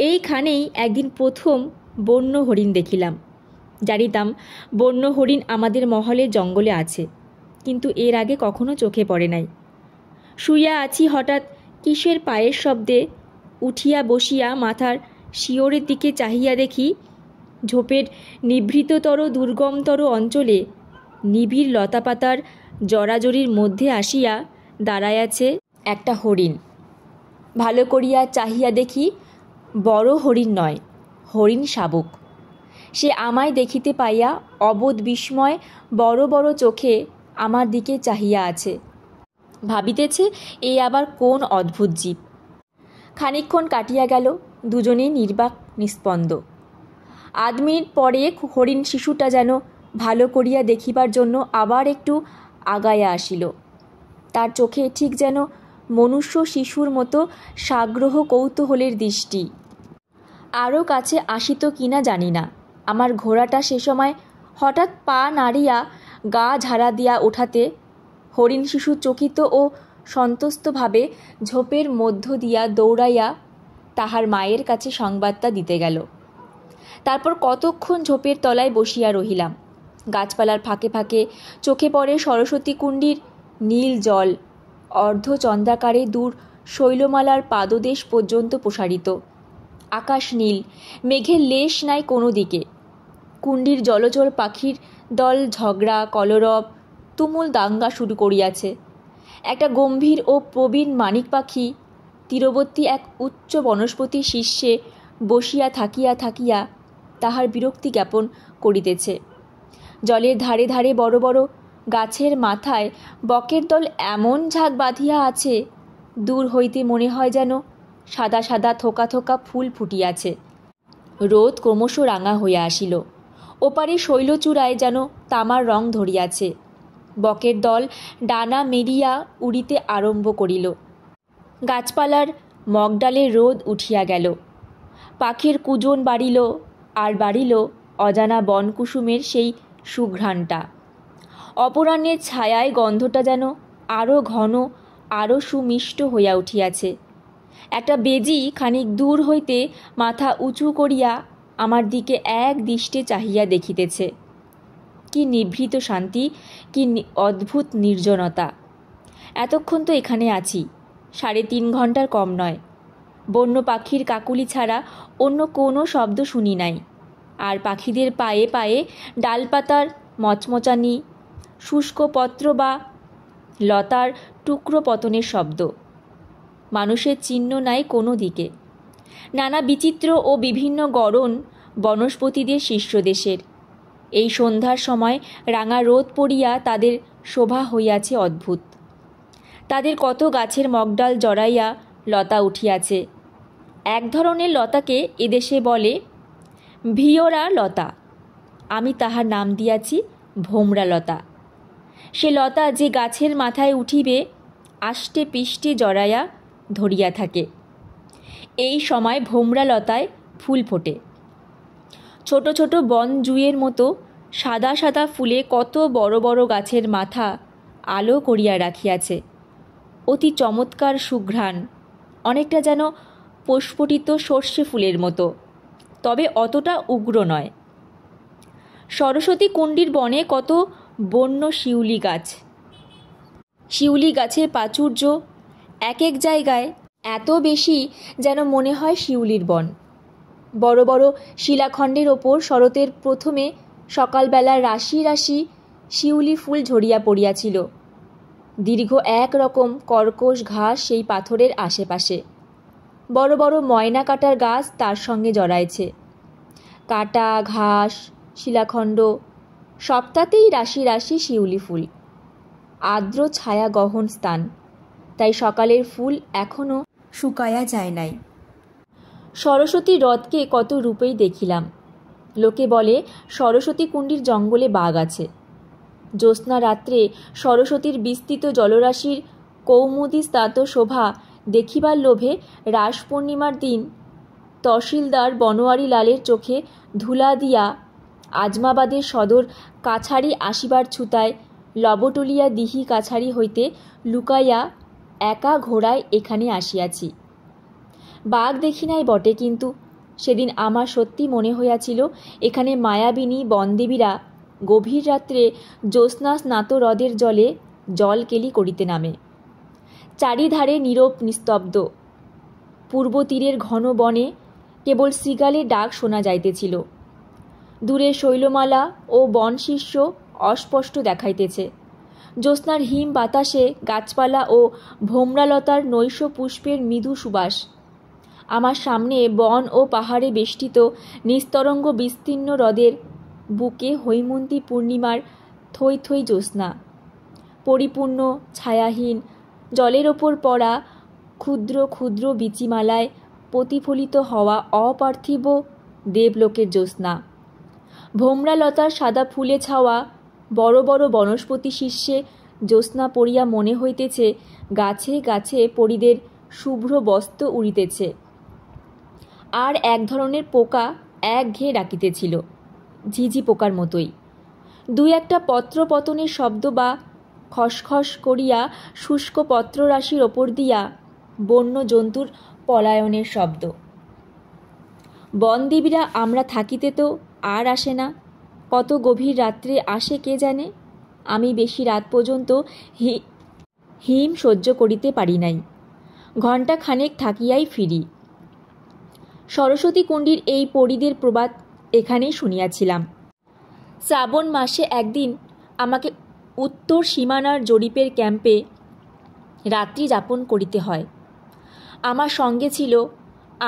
এইখানেই একদিন প্রথম বন্য হরিণ দেখিলাম। জানিতাম বন্য হরিণ আমাদের মহলের জঙ্গলে আছে, কিন্তু এর আগে কখনো চোখে পড়ে নাই। শুইয়া আছি, হঠাৎ কিসের পায়ের শব্দে উঠিয়া বসিয়া মাথার শিওরের দিকে চাহিয়া দেখি ঝোপের নিভৃততর দুর্গমতর অঞ্চলে নিবিড় লতাপাতার জড়াজড়ির মধ্যে আসিয়া দাঁড়াইয়াছে একটা হরিণ। ভালো করিয়া চাহিয়া দেখি বড় হরিণ নয়, হরিণ শাবক। সে আমায় দেখিতে পাইয়া অবোধ বিস্ময় বড় বড় চোখে আমার দিকে চাহিয়া আছে। ভাবিতেছে এই আবার কোন অদ্ভুত জীব। খানিকক্ষণ কাটিয়া গেল, দুজনেই নির্বাক নিস্পন্দ। 1 মিনিট পরে হরিণ শিশুটা যেন ভালো করিয়া দেখিবার জন্য আবার একটু আগাইয়া আসিল। তার চোখে ঠিক যেন মনুষ্য শিশুর মতো সাগ্রহ কৌতূহলের দৃষ্টি। আরও কাছে আসিত কিনা জানি না। আমার ঘোড়াটা সে সময় হঠাৎ পা নাড়িয়া গা ঝাড়া দিয়া ওঠাতে হরিণ শিশু চকিত ও সন্তুষ্টভাবে ঝোপের মধ্য দিয়া দৌড়াইয়া তাহার মায়ের কাছে সংবাদটা দিতে গেল। তারপর কতক্ষণ ঝোপের তলায় বসিয়া রহিলাম। গাছপালার ফাঁকে ফাঁকে চোখে পড়ে সরস্বতী কুণ্ডির নীল জল, অর্ধচন্দ্রাকারে দূর শৈলমালার পাদদেশ পর্যন্ত প্রসারিত। আকাশ নীল, মেঘের লেশ নাই কোনো দিকে। কুণ্ডির জলচর পাখির দল ঝগড়া, কলরব, তুমুল দাঙ্গা শুরু করিয়াছে। একটা গম্ভীর ও প্রবীণ মানিক পাখি তীরবর্তী এক উচ্চ বনস্পতির শীর্ষে বসিয়া থাকিয়া থাকিয়া তাহার বিরক্তি জ্ঞাপন করিতেছে। জলের ধারে ধারে বড় বড় গাছের মাথায় বকের দল এমন ঝাঁক বাঁধিয়া আছে, দূর হইতে মনে হয় যেন সাদা সাদা থোকা থোকা ফুল ফুটিয়াছে। রোদ ক্রমশ রাঙা হইয়া আসিল। ওপারে শৈলচূড়ায় যেন তামার রং ধরিয়াছে। বকের দল ডানা মেরিয়া উড়িতে আরম্ভ করিল। গাছপালার মগডালে রোদ উঠিয়া গেল। পাখির কুজন বাড়িল, আর বাড়িল অজানা বনকুসুমের সেই সুঘ্রাণটা। অপরাহ্নের ছায়ায় গন্ধটা যেন আরও ঘন, আরও সুমিষ্ট হইয়া উঠিয়াছে। একটা বেজি খানিক দূর হইতে মাথা উঁচু করিয়া আমার দিকে এক দৃষ্টে চাহিয়া দেখিতেছে। কি নিভৃত শান্তি, কি অদ্ভুত নির্জনতা! এতক্ষণ তো এখানে আছি, 3.5 ঘন্টার কম নয়। বন্য পাখির কাকুলি ছাড়া অন্য কোনো শব্দ শুনি নাই। আর পাখিদের পায়ে পায়ে ডালপাতার মচমচানি, শুষ্ক পত্র বা লতার টুকরো পতনের শব্দ। মানুষের চিহ্ন নাই কোনো দিকে। নানা বিচিত্র ও বিভিন্ন গড়ন বনস্পতিদের শীর্ষদেশের। এই সন্ধ্যার সময় রাঙা রোদ পড়িয়া তাদের শোভা হইয়াছে অদ্ভুত। তাদের কত গাছের মগডাল জড়াইয়া লতা উঠিয়াছে। এক ধরনের লতাকে এদেশে বলে ভিওরা লতা। আমি তাহার নাম দিয়াছি ভোমরা লতা। সে লতা যে গাছের মাথায় উঠিবে আষ্টে পিষ্টে জড়াইয়া ধরিয়া থাকে। এই সময় ভোমরা লতায় ফুল ফোটে। ছোট ছোট বন জুঁইয়ের মতো সাদা সাদা ফুলে কত বড় বড় গাছের মাথা আলো করিয়া রাখিয়াছে। অতি চমৎকার সুঘ্রাণ, অনেকটা যেন প্রস্ফুটিত সর্ষে ফুলের মতো, তবে অতটা উগ্র নয়। সরস্বতী কুণ্ডির বনে কত বন্য শিউলি গাছ। শিউলি গাছের প্রাচুর্য এক এক জায়গায় এত বেশি যেন মনে হয় শিউলির বন। বড় বড় শিলাখণ্ডের ওপর শরতের প্রথমে সকালবেলা রাশি রাশি শিউলি ফুল ঝরিয়া পড়িয়াছিল। দীর্ঘ এক রকম কর্কশ ঘাস সেই পাথরের আশেপাশে। বড় বড় ময়না কাটার গাছ তার সঙ্গে জড়াইছে। কাটা, ঘাস, শিলাখণ্ড সবটাতেই রাশি রাশি শিউলি ফুল। আর্দ্র ছায়া গহন স্থান, তাই সকালের ফুল এখনও শুকায়া যায় নাই। সরস্বতী হ্রদকে কত রূপেই দেখিলাম। লোকে বলে সরস্বতী কুণ্ডির জঙ্গলে বাঘ আছে। জ্যোৎস্না রাত্রে সরস্বতীর বিস্তৃত জলরাশির কৌমুদী স্নাত শোভা দেখিবার লোভে রাস পূর্ণিমার দিন তহসিলদার বনোয়ারি লালের চোখে ধুলা দিয়া আজমাবাদের সদর কাছারি আসিবার ছুতায় লবটলিয়া দিহি কাছারি হইতে লুকাইয়া একা ঘোড়ায় এখানে আসিয়াছি। বাঘ দেখি নাই বটে, কিন্তু সেদিন আমার সত্যি মনে হইয়াছিল এখানে মায়াবিনী বনদেবীরা গভীর রাত্রে জ্যোৎস্না স্নাত হ্রদের জলে জল কেলি করিতে নামে। চারিধারে নীরব নিস্তব্ধ। পূর্ব তীরের ঘন বনে কেবল শৃগালের ডাক শোনা যাইতেছিল। দূরে শৈলমালা ও বনশিষ্য অস্পষ্ট দেখাইতেছে। জ্যোৎস্নার হিম বাতাসে গাছপালা ও ভোমরালতার নৈশ পুষ্পের মৃদু সুবাস। আমার সামনে বন ও পাহাড়ে বেষ্টিত নিস্তরঙ্গ বিস্তীর্ণ হ্রদের বুকে হৈমন্তী পূর্ণিমার থই থই জ্যোৎস্না। পরিপূর্ণ ছায়াহীন জলের ওপর পড়া ক্ষুদ্র ক্ষুদ্র বীচিমালায় প্রতিফলিত হওয়া অপার্থিব দেবলোকের জ্যোৎস্না। ভোমরালতার সাদা ফুলে ছাওয়া বড় বড় বনস্পতি শীর্ষে জ্যোৎস্না পড়িয়া মনে হইতেছে গাছে গাছে পরিদের শুভ্র বস্ত্র উড়িতেছে। আর এক ধরনের পোকা একঘেয়ে ডাকিতেছিল, ঝিঝি পোকার মতোই। দুই একটা পত্র পতনের শব্দ বা খসখস করিয়া শুষ্ক পত্ররাশির ওপর দিয়া বন্য জন্তুর পলায়নের শব্দ। বনদেবীরা আমরা থাকিতে তো আর আসে না, কত গভীর রাত্রে আসে কে জানে। আমি বেশি রাত পর্যন্ত হিম সহ্য করিতে পারি নাই। ঘণ্টা খানেক থাকিয়াই ফিরি। সরস্বতী কুণ্ডির এই পরিদের প্রবাদ এখানেই শুনিয়াছিলাম। শ্রাবণ মাসে একদিন আমাকে উত্তর সীমানার জরিপের ক্যাম্পে রাত্রি যাপন করিতে হয়। আমার সঙ্গে ছিল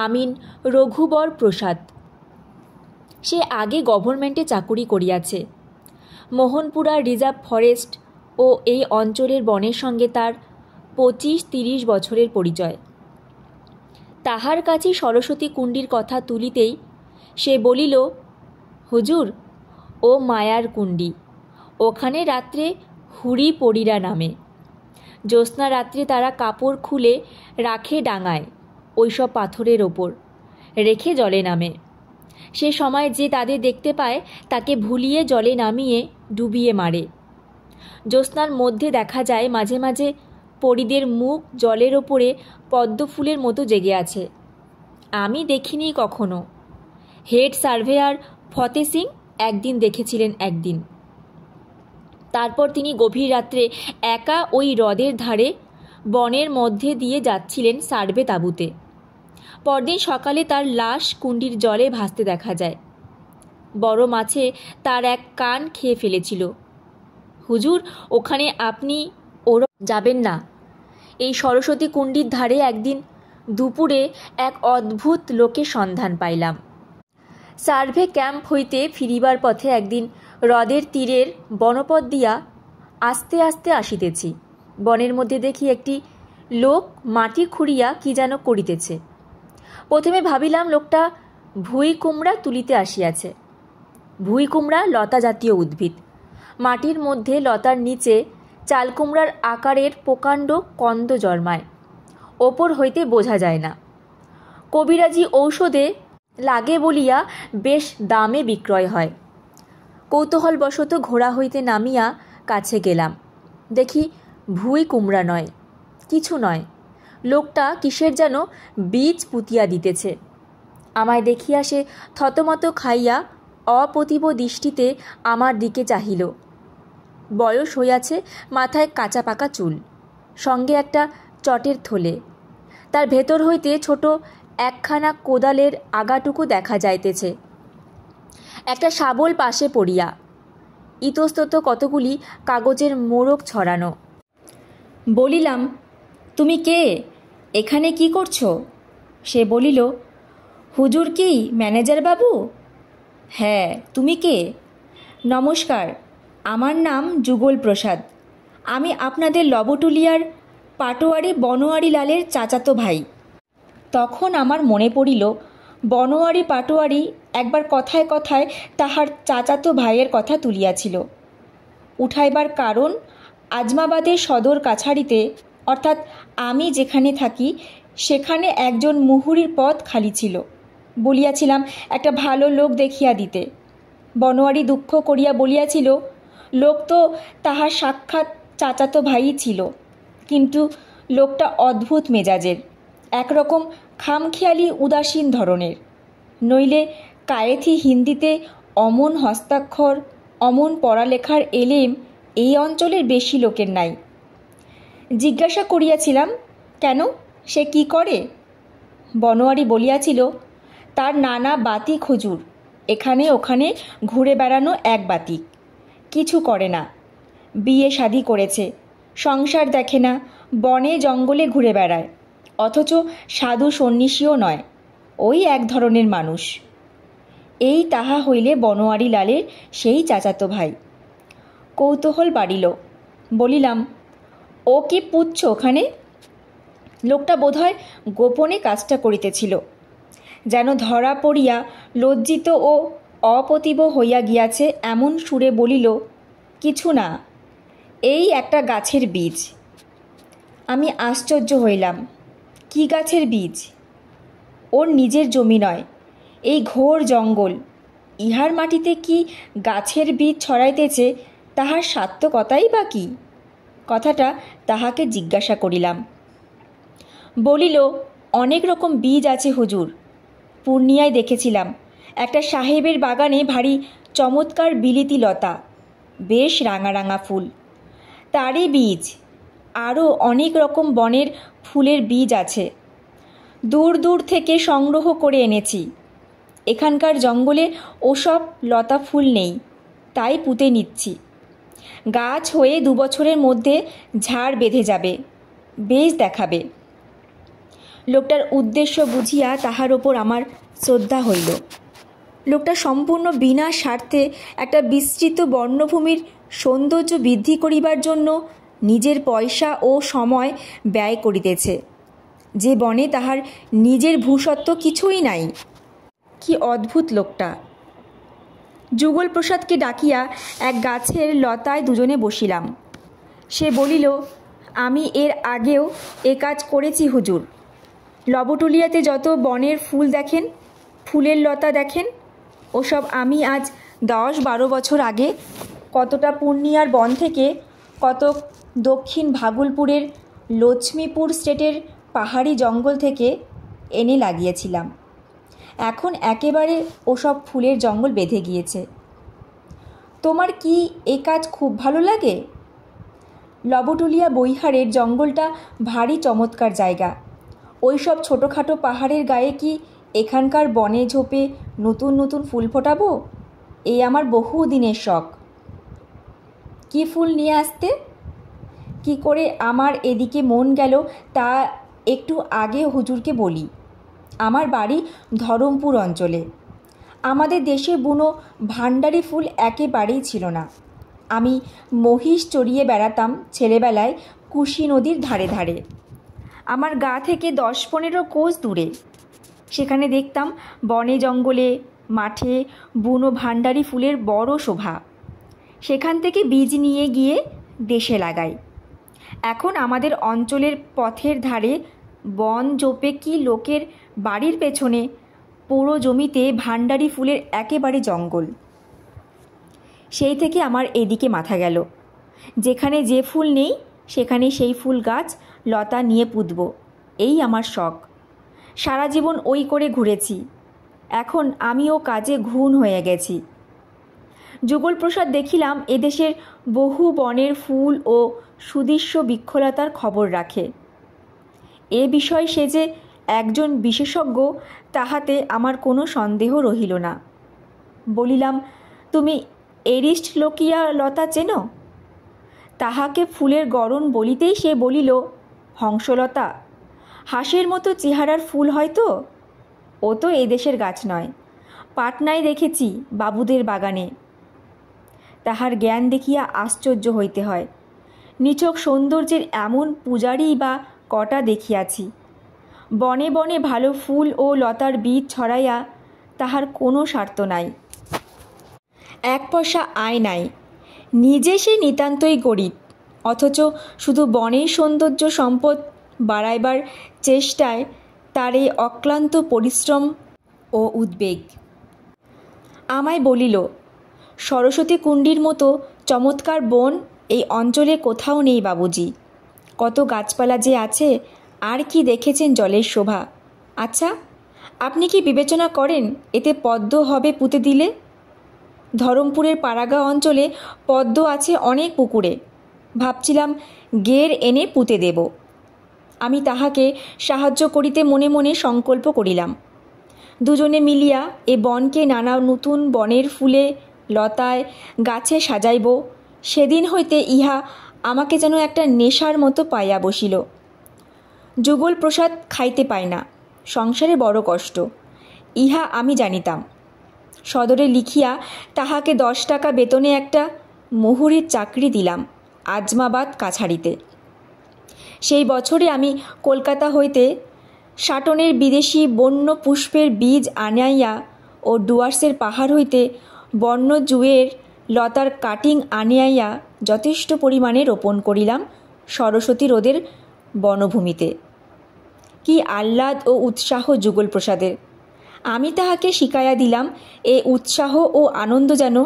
আমিন রঘুবর প্রসাদ। সে আগে গভর্নমেন্টে চাকুরি করিয়াছে। মোহনপুরা রিজার্ভ ফরেস্ট ও এই অঞ্চলের বনের সঙ্গে তার 25-30 বছরের পরিচয়। তাহার কাছে সরস্বতী কুণ্ডির কথা তুলিতেই সে বলিল, হুজুর, ও মায়ার কুণ্ডি, ওখানে রাত্রে হুড়ি পড়িরা নামে। জ্যোৎস্না রাত্রে তারা কাপড় খুলে রাখে ডাঙায়, ওইসব পাথরের ওপর রেখে জলে নামে। সে সময় যে তাদের দেখতে পায় তাকে ভুলিয়ে জলে নামিয়ে ডুবিয়ে মারে। জ্যোৎস্নার মধ্যে দেখা যায় মাঝে মাঝে পরিদের মুখ জলের ওপরে পদ্মফুলের মতো জেগে আছে। আমি দেখিনি কখনো। হেড সার্ভেয়ার ফতে সিং একদিন দেখেছিলেন একদিন। তারপর তিনি গভীর রাত্রে একা ওই হ্রদের ধারে বনের মধ্যে দিয়ে যাচ্ছিলেন সার্ভে তাঁবুতে। পরদিন সকালে তার লাশ কুণ্ডির জলে ভাসতে দেখা যায়। বড় মাছে তার এক কান খেয়ে ফেলেছিল। হুজুর, ওখানে আপনি ওরা যাবেন না। এই সরস্বতী কুণ্ডির ধারে একদিন দুপুরে এক অদ্ভুত লোকের সন্ধান পাইলাম। সার্ভে ক্যাম্প হইতে ফিরিবার পথে একদিন হ্রদের তীরের বনপথ দিয়া আস্তে আস্তে আসিতেছি। বনের মধ্যে দেখি একটি লোক মাটি খুঁড়িয়া কি যেন করিতেছে। প্রথমে ভাবিলাম লোকটা ভুঁই কুমড়া তুলিতে আসিয়াছে। ভুঁই কুমড়া লতা জাতীয় উদ্ভিদ। মাটির মধ্যে লতার নিচে চালকুমড়ার আকারের প্রকাণ্ড কন্দ জন্মায়, ওপর হইতে বোঝা যায় না। কবিরাজি ঔষধে লাগে বলিয়া বেশ দামে বিক্রয় হয়। কৌতূহলবশত ঘোড়া হইতে নামিয়া কাছে গেলাম। দেখি ভুঁই কুমড়া নয়, কিছু নয়, লোকটা কিসের যেন বীজ পুতিয়া দিতেছে। আমায় দেখিয়া সে থতমত খাইয়া অপ্রতিভ দৃষ্টিতে আমার দিকে চাহিল। বয়স হইয়াছে, মাথায় কাঁচা পাকা চুল, সঙ্গে একটা চটের থলে, তার ভেতর হইতে ছোট একখানা কোদালের আগাটুকু দেখা যাইতেছে। একটা শাবল পাশে পড়িয়া, ইতস্তত কতগুলি কাগজের মোড়ক ছড়ানো। বলিলাম, তুমি কে? এখানে কি করছো? সে বলিল, হুজুর কি ম্যানেজার বাবু? হ্যাঁ, তুমি কে? নমস্কার, আমার নাম যুগল প্রসাদ। আমি আপনাদের লবটুলিয়ার পাটোয়ারি বনোয়ারি লালের চাচাতো ভাই। তখন আমার মনে পড়িল, বনোয়ারি পাটোয়ারি একবার কথায় কথায় তাহার চাচাতো ভাইয়ের কথা তুলিয়াছিল। উঠাইবার কারণ, আজমাবাদের সদর কাছারিতে, অর্থাৎ আমি যেখানে থাকি সেখানে একজন মুহুরির পদ খালি ছিল, বলিয়াছিলাম একটা ভালো লোক দেখিয়া দিতে। বনোয়ারি দুঃখ করিয়া বলিয়াছিল, লোক তো তাহার সাক্ষাৎ চাচাতো ভাইই ছিল, কিন্তু লোকটা অদ্ভুত মেজাজের, একরকম খামখেয়ালি উদাসীন ধরনের। নইলে কায়েথি হিন্দিতে অমন হস্তাক্ষর, অমন পড়ালেখার এলেম এই অঞ্চলের বেশি লোকের নাই। জিজ্ঞাসা করিয়াছিলাম, কেন, সে কি করে? বনোয়ারি বলিয়াছিল, তার নানা বাতিক হুজুর, এখানে ওখানে ঘুরে বেড়ানো এক বাতিক, কিছু করে না। বিয়ে শাদি করেছে, সংসার দেখে না, বনে জঙ্গলে ঘুরে বেড়ায়, অথচ সাধু সন্ন্যাসীও নয়, ওই এক ধরনের মানুষ। এই তাহা হইলে বনোয়ারি লালের সেই চাচাতো ভাই। কৌতূহল বাড়িল। বলিলাম, ও কি পুচ্ছ ওখানে? লোকটা বোধহয় গোপনে কাজটা করিতেছিল, যেন ধরা পড়িয়া লজ্জিত ও অপ্রতিভ হইয়া গিয়াছে এমন সুরে বলিল, কিছু না, এই একটা গাছের বীজ। আমি আশ্চর্য হইলাম, কি গাছের বীজ? ওর নিজের জমি নয়, এই ঘোর জঙ্গল, ইহার মাটিতে কি গাছের বীজ ছড়াইতেছে তাহার সার্থকতাই বা কি? কথাটা তাহাকে জিজ্ঞাসা করিলাম। বলিল, অনেক রকম বীজ আছে হুজুর, পূর্ণিয়ায় দেখেছিলাম একটা সাহেবের বাগানে ভারী চমৎকার বিলিতি লতা, বেশ রাঙা রাঙা ফুল, তারই বীজ। আরও অনেক রকম বনের ফুলের বীজ আছে, দূর দূর থেকে সংগ্রহ করে এনেছি। এখানকার জঙ্গলে ওসব লতা ফুল নেই, তাই পুঁতে নিচ্ছি। গাছ হয়ে 2 বছরের মধ্যে ঝাড় বেঁধে যাবে, বেশ দেখাবে। লোকটার উদ্দেশ্য বুঝিয়া তাহার ওপর আমার শ্রদ্ধা হইল। লোকটা সম্পূর্ণ বিনা স্বার্থে একটা বিস্তৃত বর্ণভূমির সৌন্দর্য বৃদ্ধি করিবার জন্য নিজের পয়সা ও সময় ব্যয় করিতেছে, যে বনে তাহার নিজের ভূসত্ব কিছুই নাই। কি অদ্ভুত লোকটা! যুগল প্রসাদকে ডাকিয়া এক গাছের লতায় দুজনে বসিলাম। সে বলিল, আমি এর আগেও এ কাজ করেছি হুজুর। লবটুলিয়াতে যত বনের ফুল দেখেন, ফুলের লতা দেখেন, ওসব আমি আজ 10-12 বছর আগে কতটা পূর্ণিয়ার বন থেকে, কত দক্ষিণ ভাগলপুরের লক্ষ্মীপুর স্টেটের পাহাড়ি জঙ্গল থেকে এনে লাগিয়েছিলাম। এখন একেবারে ওসব ফুলের জঙ্গল বেঁধে গিয়েছে। তোমার কি এ কাজ খুব ভালো লাগে? লবটুলিয়া বৈহারের জঙ্গলটা ভারী চমৎকার জায়গা। ওই সব ছোটোখাটো পাহাড়ের গায়ে কি এখানকার বনে ঝোপে নতুন নতুন ফুল ফোটাবো? এই আমার বহু দিনের শখ। কি ফুল নিয়ে আসতে? কি করে আমার এদিকে মন গেল তা একটু আগে হুজুরকে বলি। আমার বাড়ি ধরমপুর অঞ্চলে। আমাদের দেশে বুনো ভান্ডারি ফুল একেবারেই ছিল না। আমি মহিষ চড়িয়ে বেড়াতাম ছেলেবেলায় কুশি নদীর ধারে ধারে। আমার গা থেকে 10-15 কোষ দূরে। সেখানে দেখতাম বনে জঙ্গলে মাঠে বুনো ভান্ডারি ফুলের বড় শোভা। সেখান থেকে বীজ নিয়ে গিয়ে দেশে লাগাই। এখন আমাদের অঞ্চলের পথের ধারে বন জোপে কি লোকের বাড়ির পেছনে পুরো জমিতে ভাণ্ডারি ফুলের একেবারে জঙ্গল। সেই থেকে আমার এদিকে মাথা গেল, যেখানে যে ফুল নেই সেখানে সেই ফুল গাছ লতা নিয়ে পুঁতব, এই আমার শখ। সারা জীবন ওই করে ঘুরেছি, এখন আমিও কাজে ঘুণ হয়ে গেছি। যুগলপ্রসাদ দেখিলাম এদেশের বহু বনের ফুল ও সুদৃশ্য বৃক্ষলতার খবর রাখে। এ বিষয়ে সে যে একজন বিশেষজ্ঞ তাহাতে আমার কোনো সন্দেহ রহিল না। বলিলাম, তুমি এরিস্টলোকিয়া লতা চেনো? তাহাকে ফুলের গড়ন বলিতেই সে বলিল, হংসলতা। হাঁসের মতো চেহারার ফুল হয়তো? ও তো এদেশের গাছ নয়, পাটনায় দেখেছি বাবুদের বাগানে। তাহার জ্ঞান দেখিয়া আশ্চর্য হইতে হয়। নিছক সৌন্দর্যের এমন পূজারী বা কটা দেখিয়াছি। বনে বনে ভালো ফুল ও লতার বীজ ছড়াইয়া তাহার কোনো স্বার্থ নাই, এক পয়সা আয় নাই। নিজে সে নিতান্তই গরিব, অথচ শুধু বনের সৌন্দর্য সম্পদ বাড়াইবার চেষ্টায় তার এই অক্লান্ত পরিশ্রম ও উদ্বেগ। আমায় বলিল, সরস্বতী কুণ্ডির মতো চমৎকার বন এই অঞ্চলে কোথাও নেই বাবুজি। কত গাছপালা যে আছে, আর কি দেখেছেন জলের শোভা। আচ্ছা, আপনি কি বিবেচনা করেন এতে পদ্ম হবে পুঁতে দিলে? ধরমপুরের পাড়াগা অঞ্চলে পদ্ম আছে অনেক পুকুরে, ভাবছিলাম গের এনে পুঁতে দেব। আমি তাহাকে সাহায্য করিতে মনে মনে সংকল্প করিলাম। দুজনে মিলিয়া এ বনকে নানা নতুন বনের ফুলে লতায় গাছে সাজাইব। সেদিন হইতে ইহা আমাকে যেন একটা নেশার মতো পাইয়া বসিল। যুগলপ্রসাদ খাইতে পায় না, সংসারে বড় কষ্ট, ইহা আমি জানিতাম। সদরে লিখিয়া তাহাকে 10 টাকা বেতনে একটা মুহুরির চাকরি দিলাম আজমাবাদ কাছারিতে। সেই বছরে আমি কলকাতা হইতে সাটনের বিদেশি বন্য পুষ্পের বীজ আনাইয়া ও ডুয়ার্সের পাহাড় হইতে বন্য জুঁয়ের লতার কাটিং আনিয়াইয়া যথেষ্ট পরিমাণে রোপণ করিলাম সরস্বতী রোদের বনভূমিতে। কি আহ্লাদ ও উৎসাহ যুগলপ্রসাদের! আমি তাহাকে শিখাইয়া দিলাম এ উৎসাহ ও আনন্দ যেন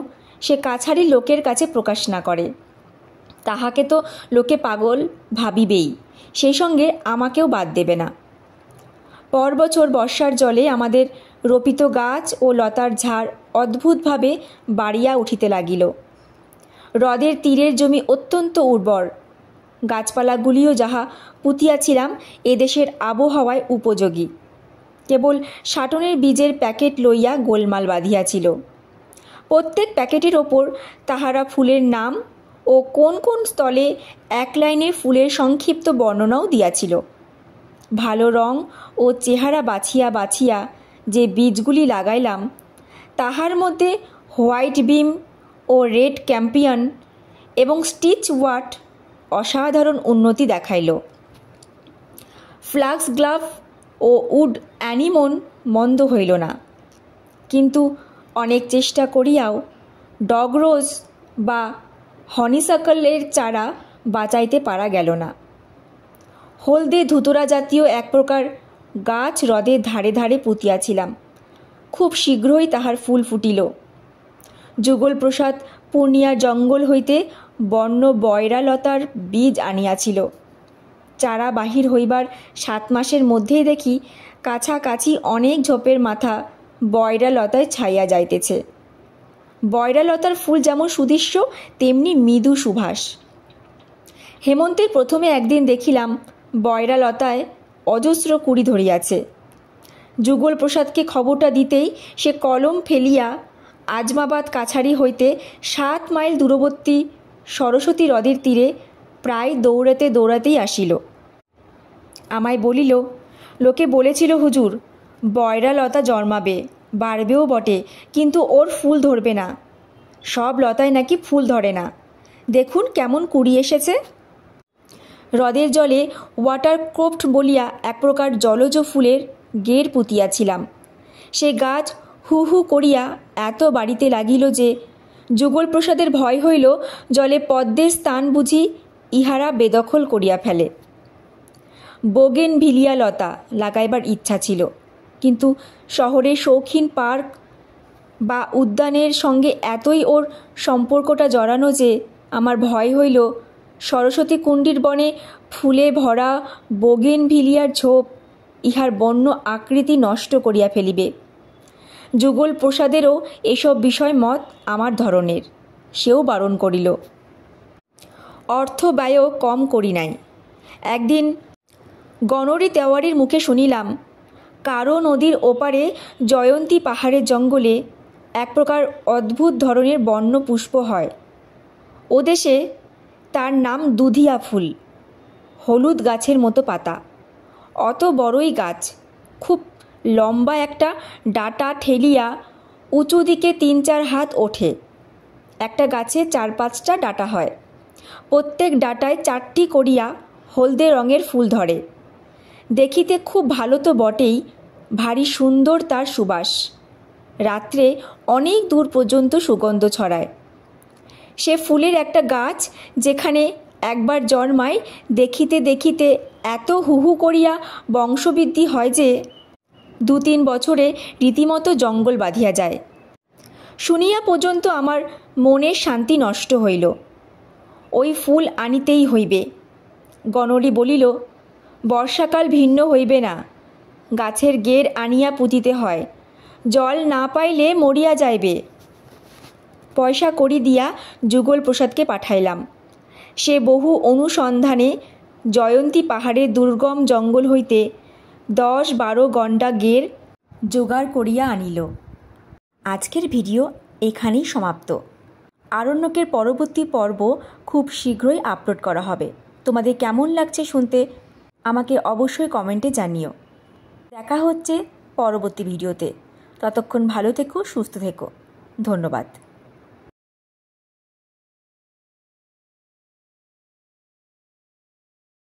সে কাছারির লোকের কাছে প্রকাশ না করে। তাহাকে তো লোকে পাগল ভাবিবেই, সেই সঙ্গে আমাকেও বাদ দেবে না। পর বছর বর্ষার জলে আমাদের রোপিত গাছ ও লতার ঝাড় অদ্ভুতভাবে বাড়িয়া উঠিতে লাগিল। হ্রদের তীরের জমি অত্যন্ত উর্বর। গাছপালাগুলিও যাহা পুঁতিয়াছিলাম এদেশের আবহাওয়ায় উপযোগী। কেবল সাটনের বীজের প্যাকেট লইয়া গোলমাল বাঁধিয়াছিল। প্রত্যেক প্যাকেটের ওপর তাহারা ফুলের নাম ও কোন কোন স্থলে এক লাইনের ফুলের সংক্ষিপ্ত বর্ণনাও দিয়াছিল। ভালো রং ও চেহারা বাছিয়া বাছিয়া যে বীজগুলি লাগাইলাম, তাহার মধ্যে হোয়াইট বিম ও রেড ক্যাম্পিয়ন এবং স্টিচ ওয়াট অসাধারণ উন্নতি দেখাইল। ফ্লাক্স গ্লাভ ও উড অ্যানিমন মন্দ হইল না, কিন্তু অনেক চেষ্টা করিয়াও ডগরোজ বা হনিসাকলের চারা বাঁচাইতে পারা গেল না। হলদে ধুতরা জাতীয় এক প্রকার গাছ হ্রদের ধারে ধারে পুঁতিয়াছিলাম, খুব শীঘ্রই তাহার ফুল ফুটিল। যুগলপ্রসাদ পূর্ণিয়ার জঙ্গল হইতে বন্য বয়রা লতার বীজ আনিয়াছিল। চারা বাহির হইবার 7 মাসের মধ্যেই দেখি কাছাকাছি অনেক ঝোপের মাথা বয়রা লতায় ছাইয়া যাইতেছে। বয়রা লতার ফুল যেমন সুদৃশ্য তেমনি মৃদু সুভাষ। হেমন্তের প্রথমে একদিন দেখিলাম বয়রা লতায় অজস্র কুড়ি ধরিয়াছে। যুগলপ্রসাদকে খবরটা দিতেই সে কলম ফেলিয়া আজমাবাদ কাছারি হইতে 7 মাইল দূরবর্তী সরস্বতী হ্রদের তীরে প্রায় দৌড়াতে দৌড়াতেই আসিল। আমায় বলিল, লোকে বলেছিল হুজুর, বয়রা লতা জন্মাবে, বাড়বেও বটে, কিন্তু ওর ফুল ধরবে না। সব লতায় নাকি ফুল ধরে না, দেখুন কেমন কুড়ি এসেছে। হ্রদের জলে ওয়াটার ক্রোফট বলিয়া এক প্রকার জলজ ফুলের গের পুঁতিয়াছিলাম। সে গাছ হু হু করিয়া এত বাড়িতে লাগিল যে যুগলপ্রসাদের ভয় হইল জলে পদ্মের স্থান বুঝি ইহারা বেদখল করিয়া ফেলে। বোগেনভিলিয়া লতা লাগাইবার ইচ্ছা ছিল, কিন্তু শহরের শৌখিন পার্ক বা উদ্যানের সঙ্গে এতই ওর সম্পর্কটা জড়ানো যে আমার ভয় হইল সরস্বতী কুণ্ডির বনে ফুলে ভরা বোগেনভিলিয়ার ঝোপ ইহার বন্য আকৃতি নষ্ট করিয়া ফেলিবে। যুগল প্রসাদেরও এসব বিষয় মত আমার ধরনের, সেও বারণ করিল। অর্থ ব্যয়ও কম করি নাই। একদিন গণরি তেওয়ারির মুখে শুনিলাম কারো নদীর ওপারে জয়ন্তী পাহাড়ের জঙ্গলে এক প্রকার অদ্ভুত ধরনের বন্য পুষ্প হয়। ও দেশে তার নাম দুধিয়া ফুল, হলুদ গাছের মতো পাতা, অত বড়ই গাছ, খুব লম্বা একটা ডাটা ঠেলিয়া উঁচু দিকে ৩-৪ হাত ওঠে। একটা গাছে ৪-৫টা ডাটা হয়, প্রত্যেক ডাটায় ৪টি করিয়া হলদে রঙের ফুল ধরে। দেখিতে খুব ভালো তো বটেই, ভারী সুন্দর তার সুবাস, রাত্রে অনেক দূর পর্যন্ত সুগন্ধ ছড়ায়। সে ফুলের একটা গাছ যেখানে একবার জন্মায়, দেখিতে দেখিতে এত হুহু করিয়া বংশবৃদ্ধি হয় যে ২-৩ বছরে রীতিমতো জঙ্গল বাঁধিয়া যায়। শুনিয়া পর্যন্ত আমার মনের শান্তি নষ্ট হইল। ওই ফুল আনিতেই হইবে। গণরি বলিল, বর্ষাকাল ভিন্ন হইবে না, গাছের গের আনিয়া পুঁতিতে হয়, জল না পাইলে মরিয়া যাইবে। পয়সা কড়ি দিয়া যুগল প্রসাদকে পাঠাইলাম। সে বহু অনুসন্ধানে জয়ন্তী পাহাড়ের দুর্গম জঙ্গল হইতে ১০-১২ গণ্ডা গের জোগাড় করিয়া আনিল। আজকের ভিডিও এখানেই সমাপ্ত। আরণ্যকের পরবর্তী পর্ব খুব শীঘ্রই আপলোড করা হবে। তোমাদের কেমন লাগছে শুনতে আমাকে অবশ্যই কমেন্টে জানিও। দেখা হচ্ছে পরবর্তী ভিডিওতে। ততক্ষণ ভালো থেকো, সুস্থ থেকো। ধন্যবাদ।